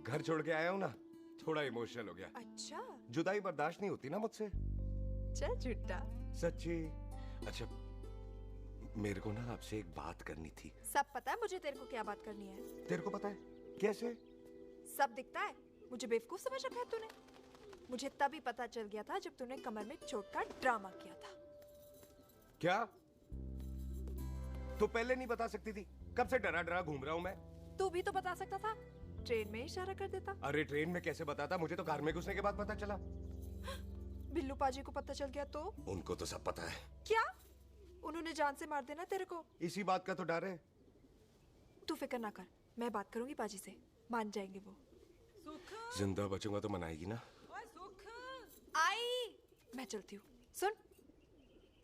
घर छोड़ के आया हूँ ना, थोड़ा इमोशनल हो गया। अच्छा जुदाई बर्दाश्त नहीं होती ना मुझसे। चल झूठा। सच्ची। अच्छा मेरे को ना आपसे एक बात करनी थी। सब पता है मुझे तेरे को क्या बात करनी है। तेरे को पता है? कैसे? सब दिखता है। मुझे बेवकूफ समझ रखा है तूने। मुझे तभी पता चल गया था जब तूने कमर में चोट का ड्रामा किया था। क्या? तो पहले नहीं बता सकती थी? कब से डरा डरा घूम रहा हूँ मैं। तू भी तो बता सकता था, ट्रेन में इशारा कर देता। अरे ट्रेन में कैसे बताता? मुझे तो कार में घुसने के बाद पता चला। बिल्लू पाजी को पता चल गया तो? उनको तो सब पता है। क्या? उन्होंने जान से मार देना तेरे को। इसी बात का तो डर है। तू फिक्र ना कर, मैं बात करूंगी पाजी से, मान जाएंगे वो। जिंदा बचूंगा तो मनाएगी ना? आई मैं चलती हूँ। सुन,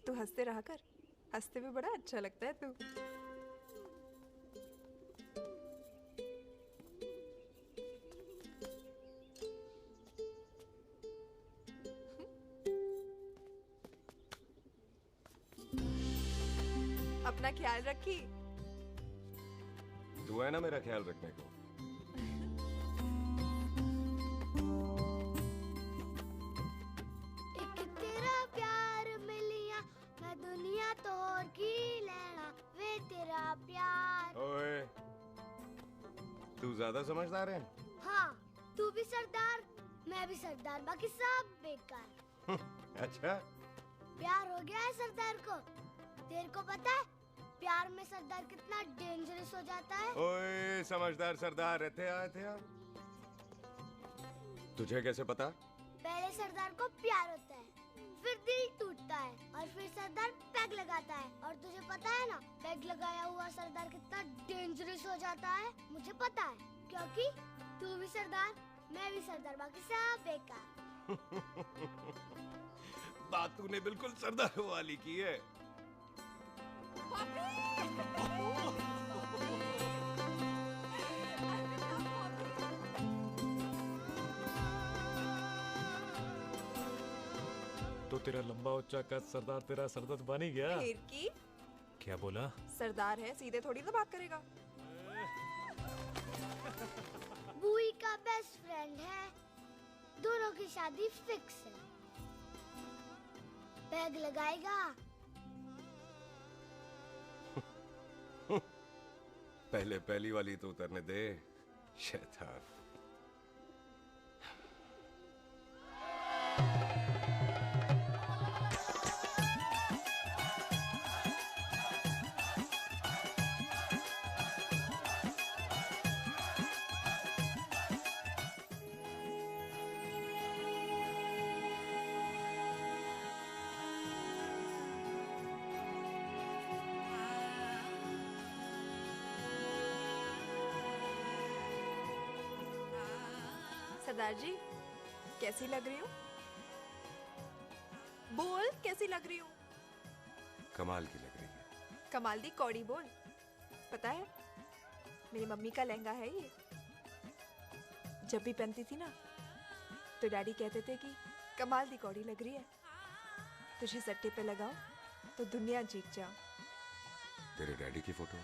तू हंसते रहा कर, हंसते भी बड़ा अच्छा लगता है तू। अपना ख्याल रखी। तू है ना मेरा ख्याल रखने को। एक तेरा प्यार मिलिया मैं दुनिया तोड़ की लेना वे तेरा प्यार। ओए तू ज्यादा समझदार है। हाँ तू भी सरदार मैं भी सरदार, बाकी सब बेकार। अच्छा प्यार हो गया है सरदार को। तेरे को पता है प्यार में सरदार कितना डेंजरस हो जाता है। ओए समझदार सरदार रहते आए थे आप। तुझे कैसे पता? पहले सरदार को प्यार होता है, फिर दिल टूटता है और फिर सरदार पैग लगाता है। और तुझे पता है ना पैग लगाया हुआ सरदार कितना डेंजरस हो जाता है। मुझे पता है क्योंकि तू भी सरदार मैं भी सरदार, बाकी सब बेकार। बात तूने बिल्कुल सरदार वाली की है। तो तेरा लंबा ऊंचा कद सरदार तेरा सरदर्द बन ही गया। फिर की? क्या बोला? सरदार है, सीधे थोड़ी ना बात करेगा। बुई का बेस्ट फ्रेंड है, दोनों की शादी फिक्स है। पैग लगाएगा। पहले पहली वाली तो उतरने दे शैतान। सरदार जी कैसी लग रही हूँ? बोल कैसी लग रही हूँ? कमाल की लग रही है। कमाल दी कौड़ी बोल। पता है मेरी मम्मी का लहंगा है ये। जब भी पहनती थी ना तो डैडी कहते थे कि कमाल दी कौड़ी लग रही है, तुझे सट्टे पे लगाओ तो दुनिया जीत जाओ। तेरे डैडी की फोटो?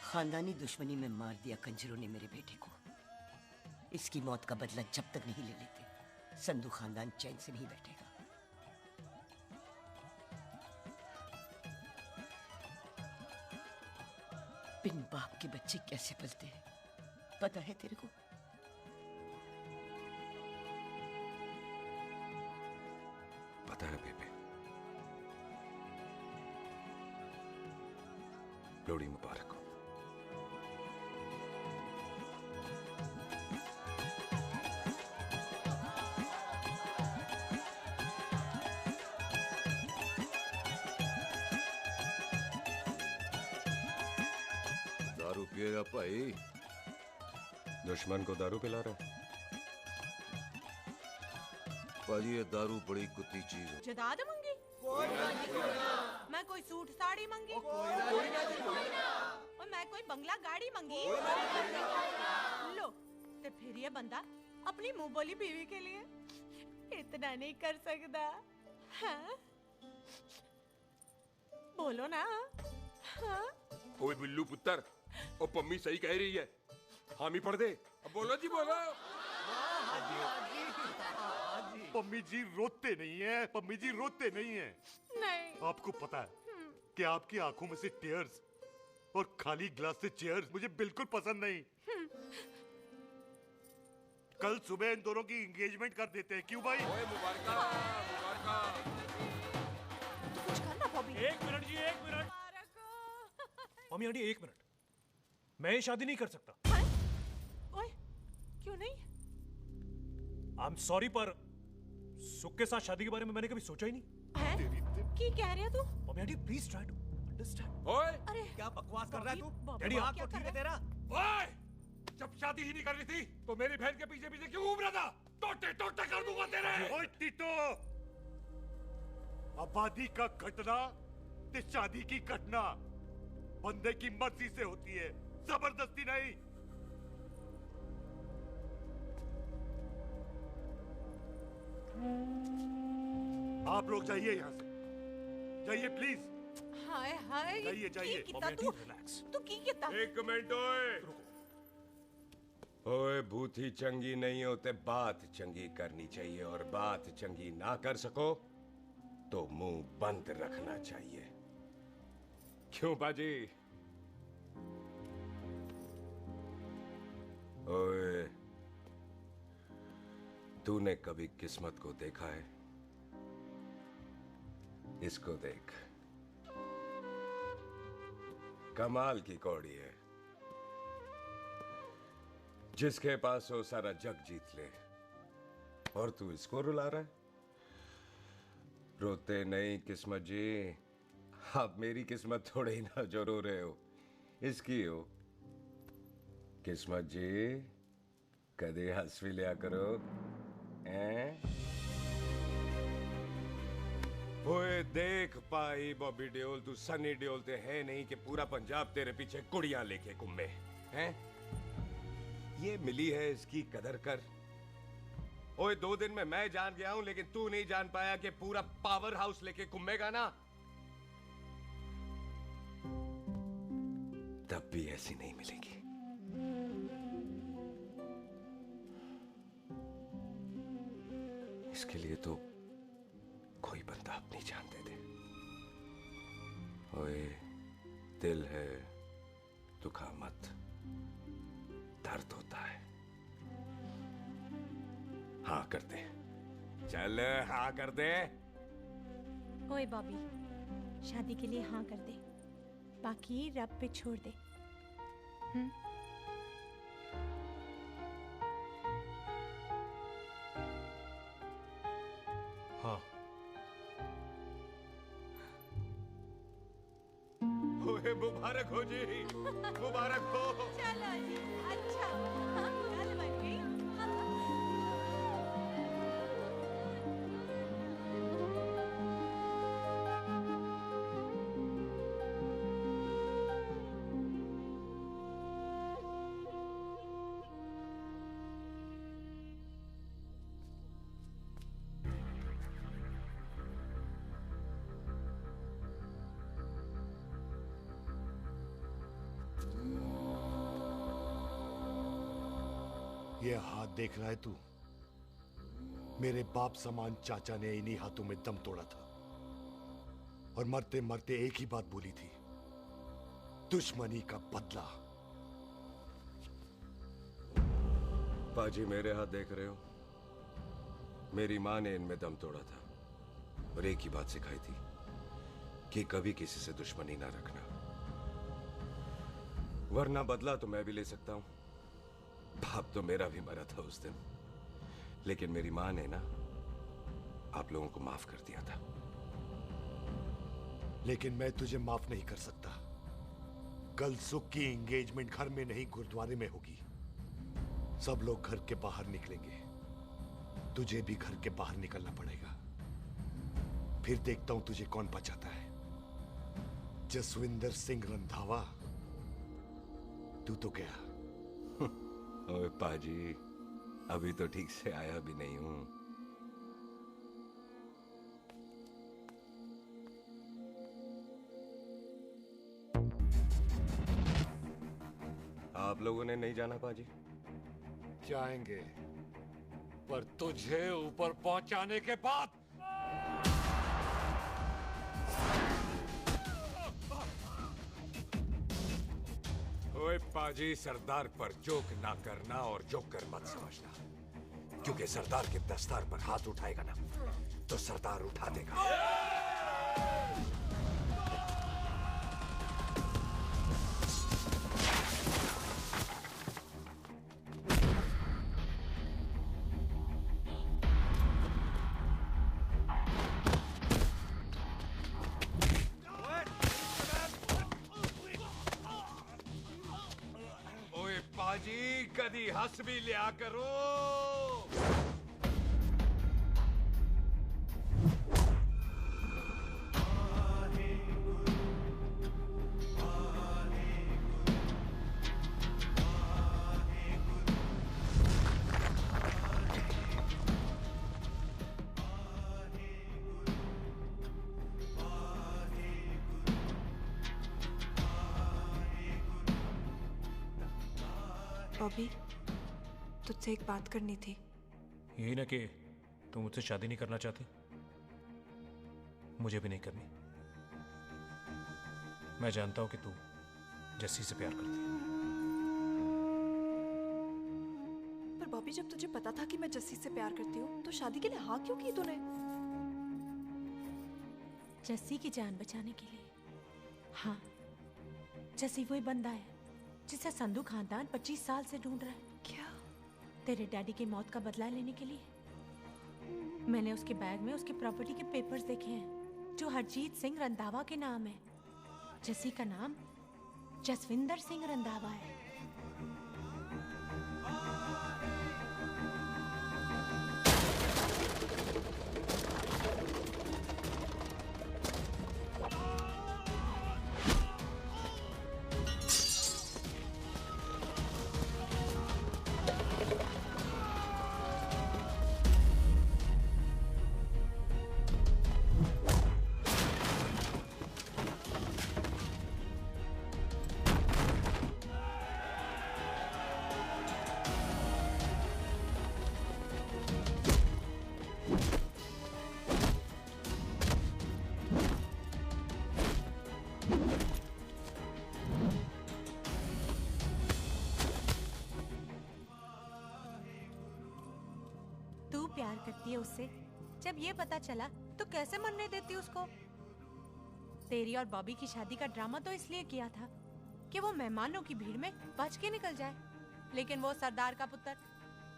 खानदानी दुश्मनी में मार दिया कंजरों ने मेरे बेटे को। इसकी मौत का बदला जब तक नहीं ले लेते संधू खानदान चैन से नहीं बैठेगा। बिन बाप के बच्चे कैसे पलते हैं पता है तेरे को? पता है बेबे। लोहड़ी मुबारक हो। गेरा भाई दुश्मन को दारू पिला रहा है। पाजी ये दारू बड़ी कुत्ती चीज है। जदाद मंगी मैं कोई सूट साड़ी मंगी और मैं कोई बंगला गाड़ी मंगी लो तो फिर ये बंदा अपनी मुंह बोली बीवी के लिए इतना नहीं कर सकता हाँ? बोलो ना हाँ? ओए बिल्लू पुत्र, ओ पम्मी सही कह रही है। हामी पढ़ दे। अब बोलो जी बोलो। पम्मी जी रोते नहीं है, पम्मी जी रोते नहीं है। नहीं। आपको पता है कि आपकी आंखों में से टीयर्स और खाली ग्लास से चेयर्स मुझे बिल्कुल पसंद नहीं। कल सुबह इन दोनों की एंगेजमेंट कर देते हैं, क्यों भाई? मुबारका, मुबारका। तू कुछ करना बॉबी। एक मिनट जी, एक मिनट। मम्मी आंटी एक मिनट, मैं ये शादी नहीं कर सकता। ओए, क्यों नहीं? आई एम सॉरी पर सुख के साथ शादी के बारे में मैंने कभी सोचा ही नहीं। की कह रहे तू? Mummy aunty please try to understand. ओए, अरे क्या बकवास कर रहा है तू? डैडी दिमाग तो ठीक है तेरा? ओए, जब शादी ही नहीं करनी थी तो मेरी बहन के पीछे पीछे क्यों घूम रहा था? टोटे टोटे कर दूंगा तेरे। ओए टीटो, आबादी का घटना ते शादी की घटना बंदे की मर्जी से होती है, जबरदस्ती नहीं। आप लोग जाइए यहाँ से, जाइए प्लीज। हाय हाय। जाइए जाइए। तू की कितना? एक मिनट ओए। ओए भूती चंगी नहीं होते, बात चंगी करनी चाहिए और बात चंगी ना कर सको तो मुंह बंद रखना चाहिए। क्यों बाजी? ओए, तूने कभी किस्मत को देखा है? इसको देख, कमाल की कौड़ी है। जिसके पास हो सारा जग जीत ले और तू इसको रुला रहा है। रोते नहीं किस्मत जी, आप मेरी किस्मत थोड़े ही ना जो रो रहे हो, इसकी हो। किस्मत जी कदे हंस भी लिया करो। ओए देख पाई बॉबी देओल, तू सनी देओल ते है नहीं कि पूरा पंजाब तेरे पीछे कुड़ियां लेके घूमे हैं। ये मिली है, इसकी कदर कर। ओए 2 दिन में मैं जान गया हूं, लेकिन तू नहीं जान पाया कि पूरा पावर हाउस लेके घूमेगा ना, तब भी ऐसी नहीं मिलेगी। इसके लिए तो कोई बंदा अपनी जान दे दे। ओए दिल है, दुखा मत, दर्द होता है। हाँ कर दे, चल हाँ कर दे। ओए बॉबी, शादी के लिए हाँ कर दे, बाकी रब पे छोड़ दे। हाँ। ओए मुबारक हो जी, मुबारक हो। चलो जी, अच्छा गल बन गई। ये हाथ देख रहा है तू? मेरे बाप समान चाचा ने इन्हीं हाथों में दम तोड़ा था और मरते मरते एक ही बात बोली थी, दुश्मनी का बदला। पाजी मेरे हाथ देख रहे हो? मेरी माँ ने इनमें दम तोड़ा था और एक ही बात सिखाई थी कि कभी किसी से दुश्मनी ना रखना, वरना बदला तो मैं भी ले सकता हूं। बाप तो मेरा भी मरा था उस दिन, लेकिन मेरी माँ ने ना आप लोगों को माफ कर दिया था। लेकिन मैं तुझे माफ नहीं कर सकता। कल सुख की एंगेजमेंट घर में नहीं गुरुद्वारे में होगी। सब लोग घर के बाहर निकलेंगे। तुझे भी घर के बाहर निकलना पड़ेगा। फिर देखता हूं तुझे कौन बचाता है। जसविंदर सिंह रंधावा, तू तो गया। ओए पाजी, अभी तो ठीक से आया भी नहीं हूं। आप लोगों ने नहीं जाना पाजी? जाएंगे, पर तुझे ऊपर पहुंचाने के बाद। ओए पाजी, सरदार पर जोक ना करना और जोकर मत समझना, क्योंकि सरदार के दस्तार पर हाथ उठाएगा ना तो सरदार उठा देगा। कदी हंस भी लिया करो। बॉबी, तुझसे एक बात करनी थी। यही ना कि तुम मुझसे शादी नहीं करना चाहती, मुझे भी नहीं करनी। मैं जानता हूं कि तू जस्सी से प्यार करती है। पर बॉबी, जब तुझे पता था कि मैं जस्सी से प्यार करती हूँ तो शादी के लिए हाँ क्यों की तूने? जस्सी की जान बचाने के लिए। हाँ, जस्सी वही बंदा है जिसे संधू खानदान 25 साल से ढूंढ रहा है। क्या? तेरे डैडी की मौत का बदला लेने के लिए। मैंने उसके बैग में उसकी प्रॉपर्टी के पेपर्स देखे हैं जो हरजीत सिंह रंधावा के नाम है। जस्सी का नाम जसविंदर सिंह रंधावा है। प्यार करती है उससे। जब ये पता चला तो कैसे मरने देती उसको? तेरी और बॉबी की शादी का ड्रामा तो इसलिए किया था कि वो मेहमानों की भीड़ में बच के निकल जाए, लेकिन वो सरदार का पुत्र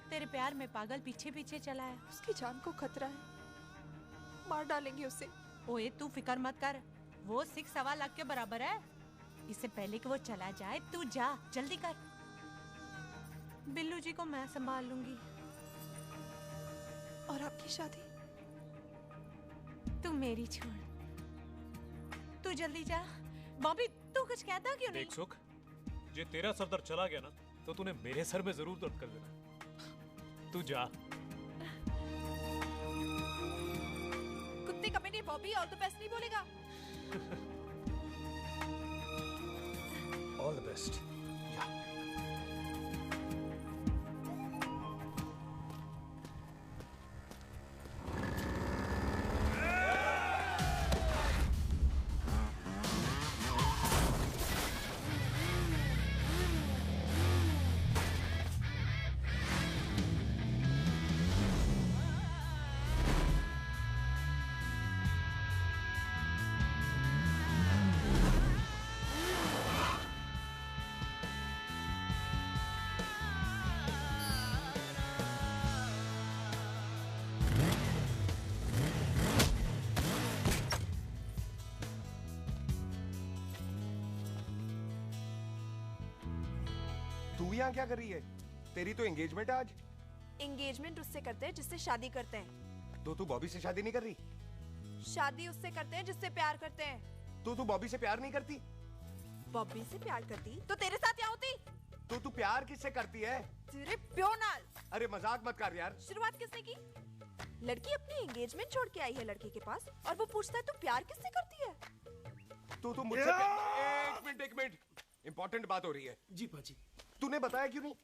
तेरे प्यार में पागल पीछे पीछे चला है। उसकी जान को खतरा है, मार डालेंगे उसे। ओए तू फिक्र मत कर, वो 6.25 लाख के बराबर है। इससे पहले कि वो चला जाए तू जा, जल्दी कर। बिल्लू जी को मैं संभाल लूंगी। और आपकी शादी? तू मेरी छोड़, तू जल्दी जा। बॉबी तू कुछ कहता क्यों नहीं? देख सुख, जे तेरा सरदार चला गया ना तो तूने मेरे सर में जरूर दर्द कर देना। तू जा। कुत्ते कमीने बॉबी, ऑल द बेस्ट नहीं बोलेगा? All the best. तू यहाँ क्या कर रही है? तेरी तो एंगेजमेंट है आज। एंगेजमेंट उससे करते हैं जिससे शादी करते हैं। तो तू बॉबी से शादी नहीं कर रही? शादी उससे करते हैं जिससे प्यार करते हैं। तो तू बॉबी से प्यार नहीं करती? बॉबी से प्यार करती तो तेरे साथ क्या होती? तो तू प्यार किससे करती है? तेरे प्यो नाल। अरे मजाक मत कर यार। शुरुआत किसने की? लड़की अपनी एंगेजमेंट छोड़ के आई है लड़के के पास और वो पूछता है तू प्यार किससे करती है? तू मुझसे एक मिनट इंपॉर्टेंट बात हो रही है। जी पाजी। तूने बताया क्यों नहीं?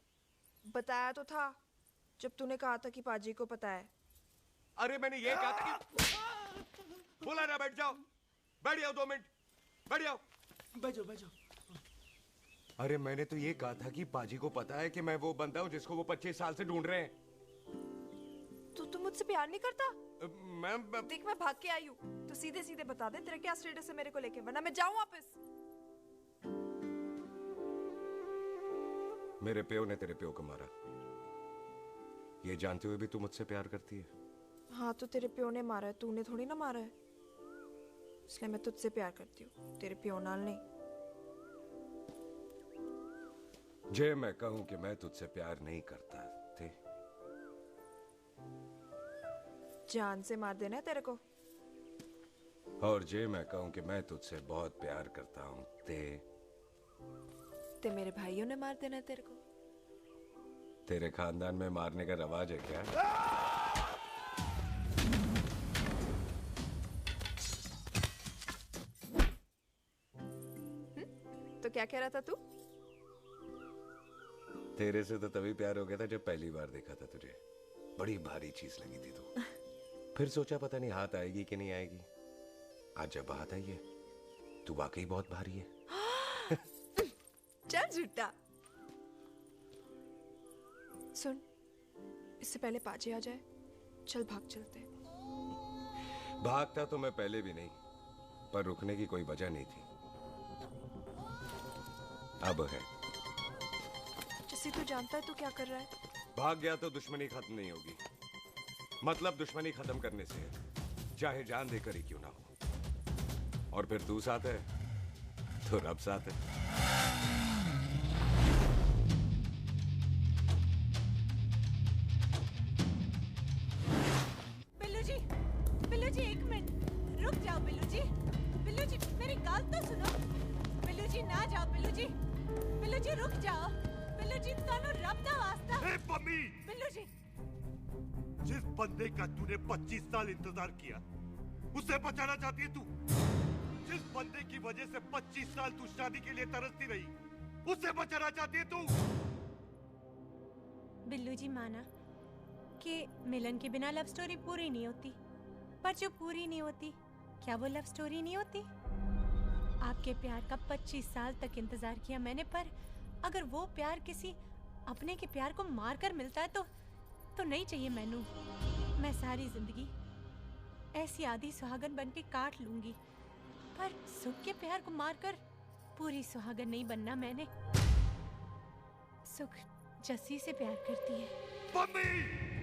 बताया तो था जब तूने कहा था कि पाजी को पता है। अरे मैंने ये कहा था कि बोला ना बैठ जाओ 2 मिनट बैठ जाओ। बैठ जाओ। अरे मैंने तो ये कहा था कि पाजी को पता है कि मैं वो बंदा हूँ जिसको वो 25 साल से ढूंढ रहे हैं। तो तू मुझसे प्यार नहीं करता? मैं देख मैं भाग के आई हूँ, तो सीधे सीधे बता दे तेरा क्या स्टेटस है मेरे को लेके, वरना मैं जाऊँ वापस। मेरे प्यो ने तेरे प्यो को मारा, ये जानते हुए भी तू मुझसे प्यार करती है? हाँ तो तेरे प्यो ने मारा है, तूने थोड़ी ना मारा है, इसलिए मैं तुझसे प्यार करती हूँ, तेरे प्यो नाल नहीं। जे मैं कहूं कि मैं तुझसे प्यार नहीं करता थे, जान से मार देना है तेरे को। और जे मैं कहूं कि मैं तुझसे बहुत प्यार करता हूं ते मेरे भाइयों ने मार देना है तेरे को। तेरे खानदान में मारने का रवाज है क्या? तो क्या कह रहा था तू? तेरे से तो तभी प्यार हो गया था जब पहली बार देखा था तुझे, बड़ी भारी चीज लगी थी तू। फिर सोचा पता नहीं हाथ आएगी कि नहीं आएगी, आज जब हाथ आई है तू वाकई बहुत भारी है। चल झूठा। सुन, इससे पहले पाजी आ जाए, चल भाग चलते। भागता तो मैं पहले भी नहीं, पर रुकने की कोई वजह नहीं थी, अब है। जैसे तू जानता है तू क्या कर रहा है। भाग गया तो दुश्मनी खत्म नहीं होगी, मतलब दुश्मनी खत्म करने से चाहे जान देकर ही क्यों ना हो। और फिर तू साथ है तो रब साथ है। बिल्लू जी एक मिनट रुक जाओ। बिल्लू जी मेरी बात तो सुनो। बिल्लू जी ना जाओ। बिल्लू जी रुक जाओ। बिल्लू जी तानो रब दा वास्ता। ए पम्मी, बिल्लू जी जिस बंदे का तूने 25 साल इंतजार किया उसे बचाना चाहती है तू। जिस बंदे की वजह से 25 साल तू शादी के लिए तरसती रही उसे बचाना चाहती है तू। बिल्लू जी माना कि मिलन के बिना लव स्टोरी पूरी नहीं होती, पर जो पूरी नहीं होती क्या वो लव स्टोरी नहीं होती? आपके प्यार का 25 साल तक इंतजार किया मैंने, पर अगर वो प्यार किसी अपने के प्यार को मार कर मिलता है तो नहीं चाहिए मैनू। मैं सारी जिंदगी ऐसी आधी सुहागन बन के काट लूंगी, पर सुख के प्यार को मारकर पूरी सुहागन नहीं बनना मैंने। सुख जस्सी से प्यार करती है। मम्मी!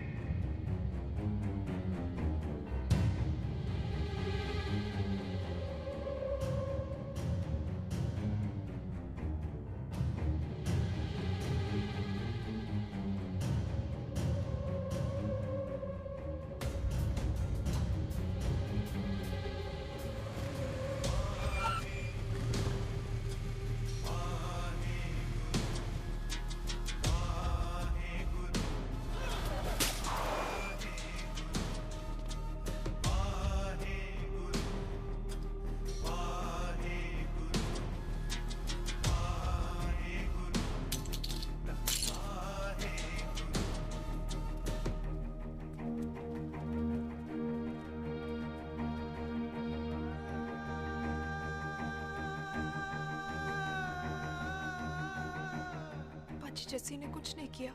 जस्सी ने कुछ नहीं किया,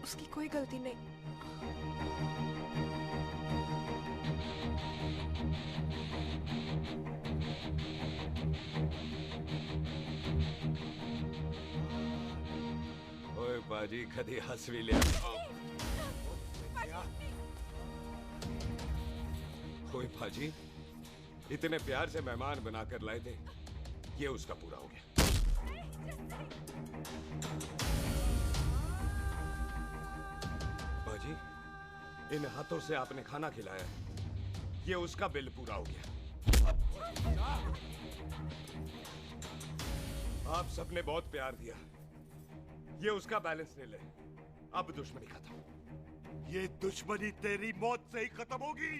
उसकी कोई गलती नहीं। ओए बाजी कदी हंस भी लिया। ओए बाजी इतने प्यार से मेहमान बनाकर लाए थे, ये उसका पूरा हो गया। पाजी, इन हाथों से आपने खाना खिलाया है, ये उसका बिल पूरा हो गया। आप सबने बहुत प्यार दिया, ये उसका बैलेंस ले ले। अब दुश्मनी खत्म। ये दुश्मनी तेरी मौत से ही खत्म होगी।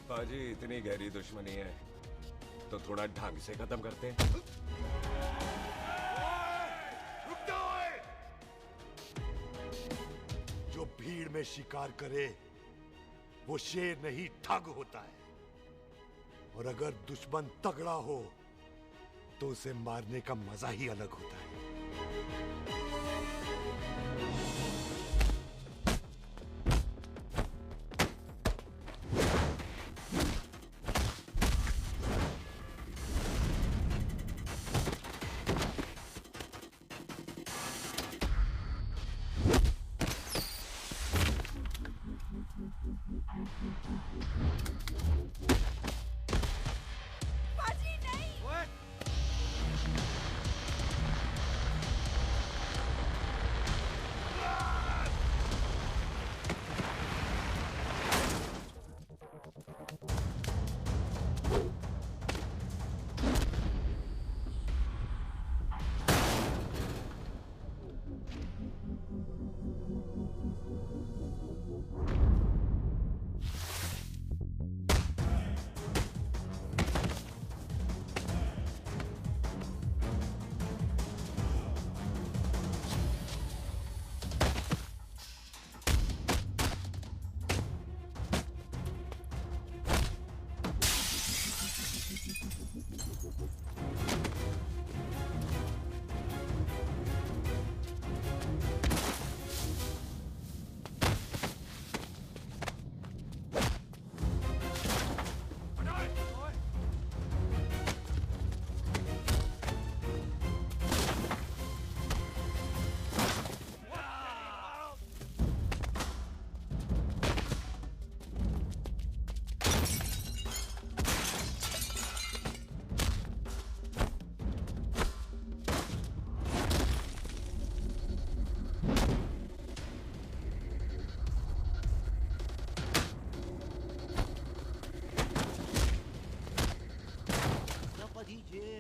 पाजी, इतनी गहरी दुश्मनी है तो थोड़ा ढंग से खत्म करते हैं। रुक जाओ! जो भीड़ में शिकार करे वो शेर नहीं ठग होता है, और अगर दुश्मन तगड़ा हो तो उसे मारने का मजा ही अलग होता है।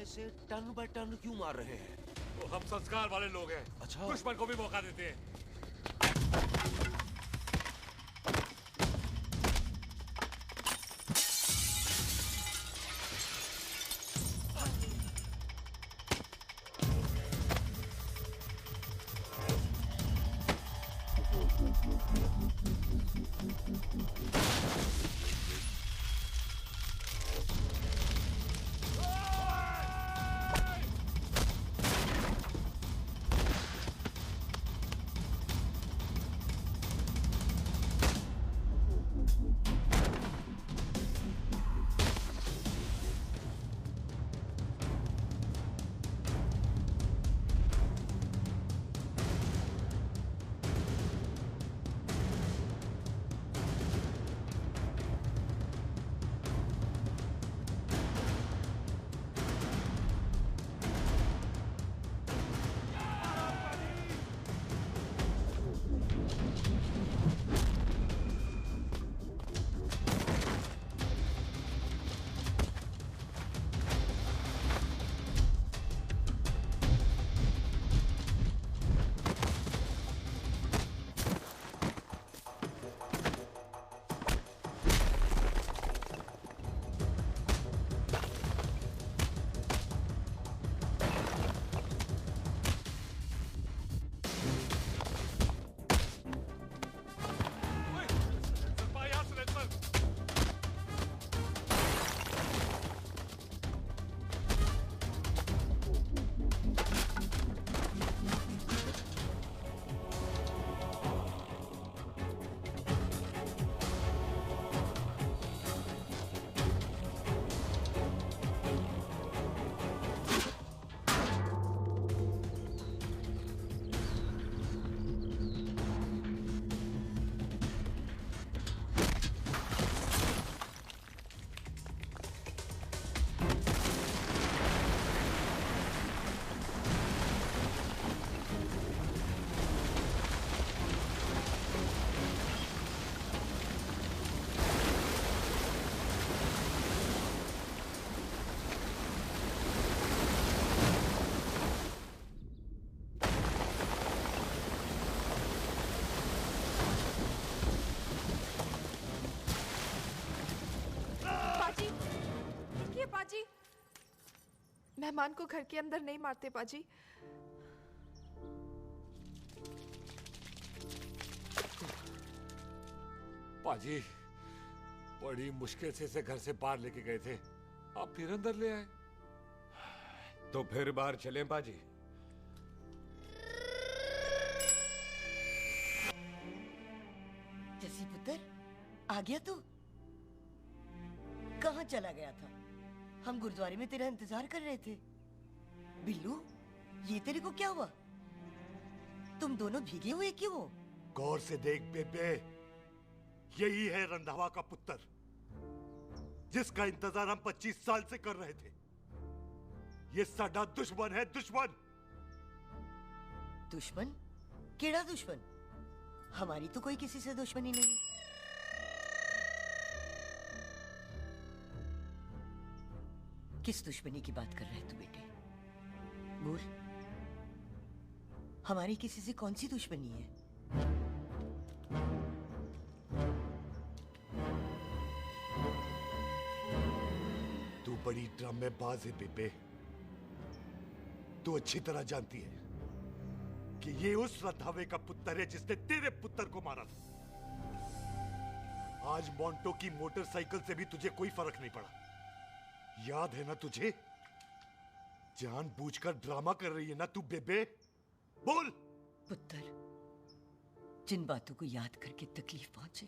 ऐसे टन बाय टन क्यों मार रहे हैं? तो हम संस्कार वाले लोग हैं। अच्छा, दुश्मन को भी मौका देते हैं। मेहमान को घर के अंदर नहीं मारते पाजी। पाजी, बड़ी मुश्किल से इसे घर से बाहर लेके गए थे, आप फिर अंदर ले आए। तो फिर बाहर चले पाजी। जसी पुत्र, आ गया तू? कहाँ चला गया था? हम गुरुद्वारे में तेरा इंतजार कर रहे थे। बिल्लू, ये तेरे को क्या हुआ? तुम दोनों भीगे हुए क्यों हो? गौर से देख बेबे, यही है रंधावा का पुत्र, जिसका इंतजार हम 25 साल से कर रहे थे। ये साडा दुश्मन है, दुश्मन। दुश्मन? केड़ा दुश्मन? हमारी तो कोई किसी से दुश्मनी नहीं। किस दुश्मनी की बात कर रहे तू बेटे? बोल, हमारी किसी से कौन सी दुश्मनी है? तू बड़ी ड्रामेबाज है बेबे। तू अच्छी तरह जानती है कि ये उस रंधावे का पुत्र है जिसने तेरे पुत्र को मारा था। आज मोंटो की मोटरसाइकिल से भी तुझे कोई फर्क नहीं पड़ा। याद है ना तुझे? जानबूझकर ड्रामा कर रही है ना तू बेबे? बोल। पुत्र, जिन बातों को याद करके तकलीफ पहुंचे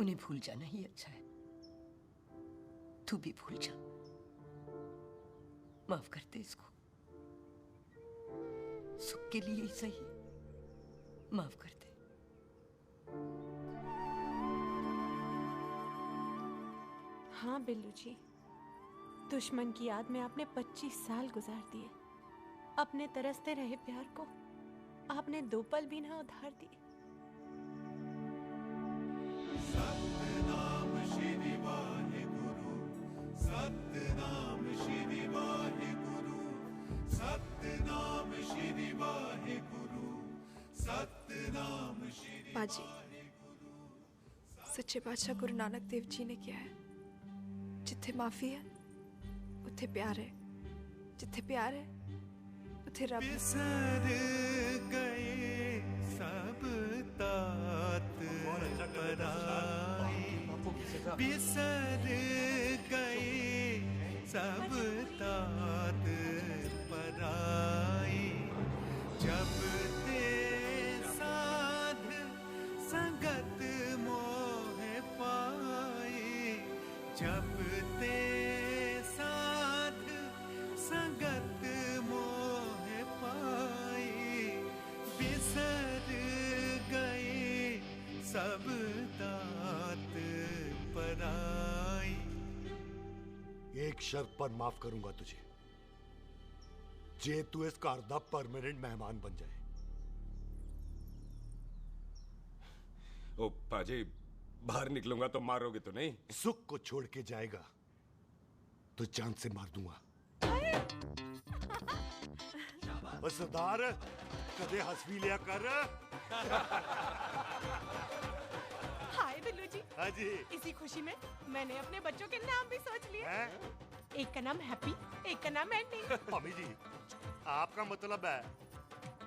उन्हें भूल जाना ही अच्छा है। तू भी भूल जा। माफ कर दे इसको, सुख के लिए ही सही, माफ कर दे। हाँ बिल्लू जी, दुश्मन की याद में आपने 25 साल गुजार दिए। अपने तरसते रहे प्यार को आपने 2 पल भी ना उधार दिए। सतनाम श्री वाहेगुरु, सतनाम श्री वाहेगुरु, सतनाम श्री वाहेगुरु, सतनाम श्री। पाजी, सच्चे बादशाह गुरु नानक देव जी ने किया है, जिथे माफी है उथे प्यार है, जिथे प्यार है उथे रब। बिसर गए सब तात पराई, बिसर गए सब तात पराई। जब ते साध संगत मोह पाई, जब ते साध संगत मोह पाई, बिसर गए सब तात पराई। एक शर्त पर माफ करूंगा तुझे, जे तू इस घर दा परमानेंट मेहमान बन जाए। ओ पाजी, बाहर निकलूंगा तो मारोगे तो नहीं? सुख को छोड़ के जाएगा तो जान से मार दूंगा। सरदार, कदे हंस भी लिया कर। हाय बिल्लू जी। हाँ जी। इसी खुशी में मैंने अपने बच्चों के नाम भी सोच लिए। एक का नाम हैप्पी, एक का नाम एंडिंग। मम्मी जी, आपका मतलब है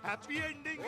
हैप्पी एंडिंग।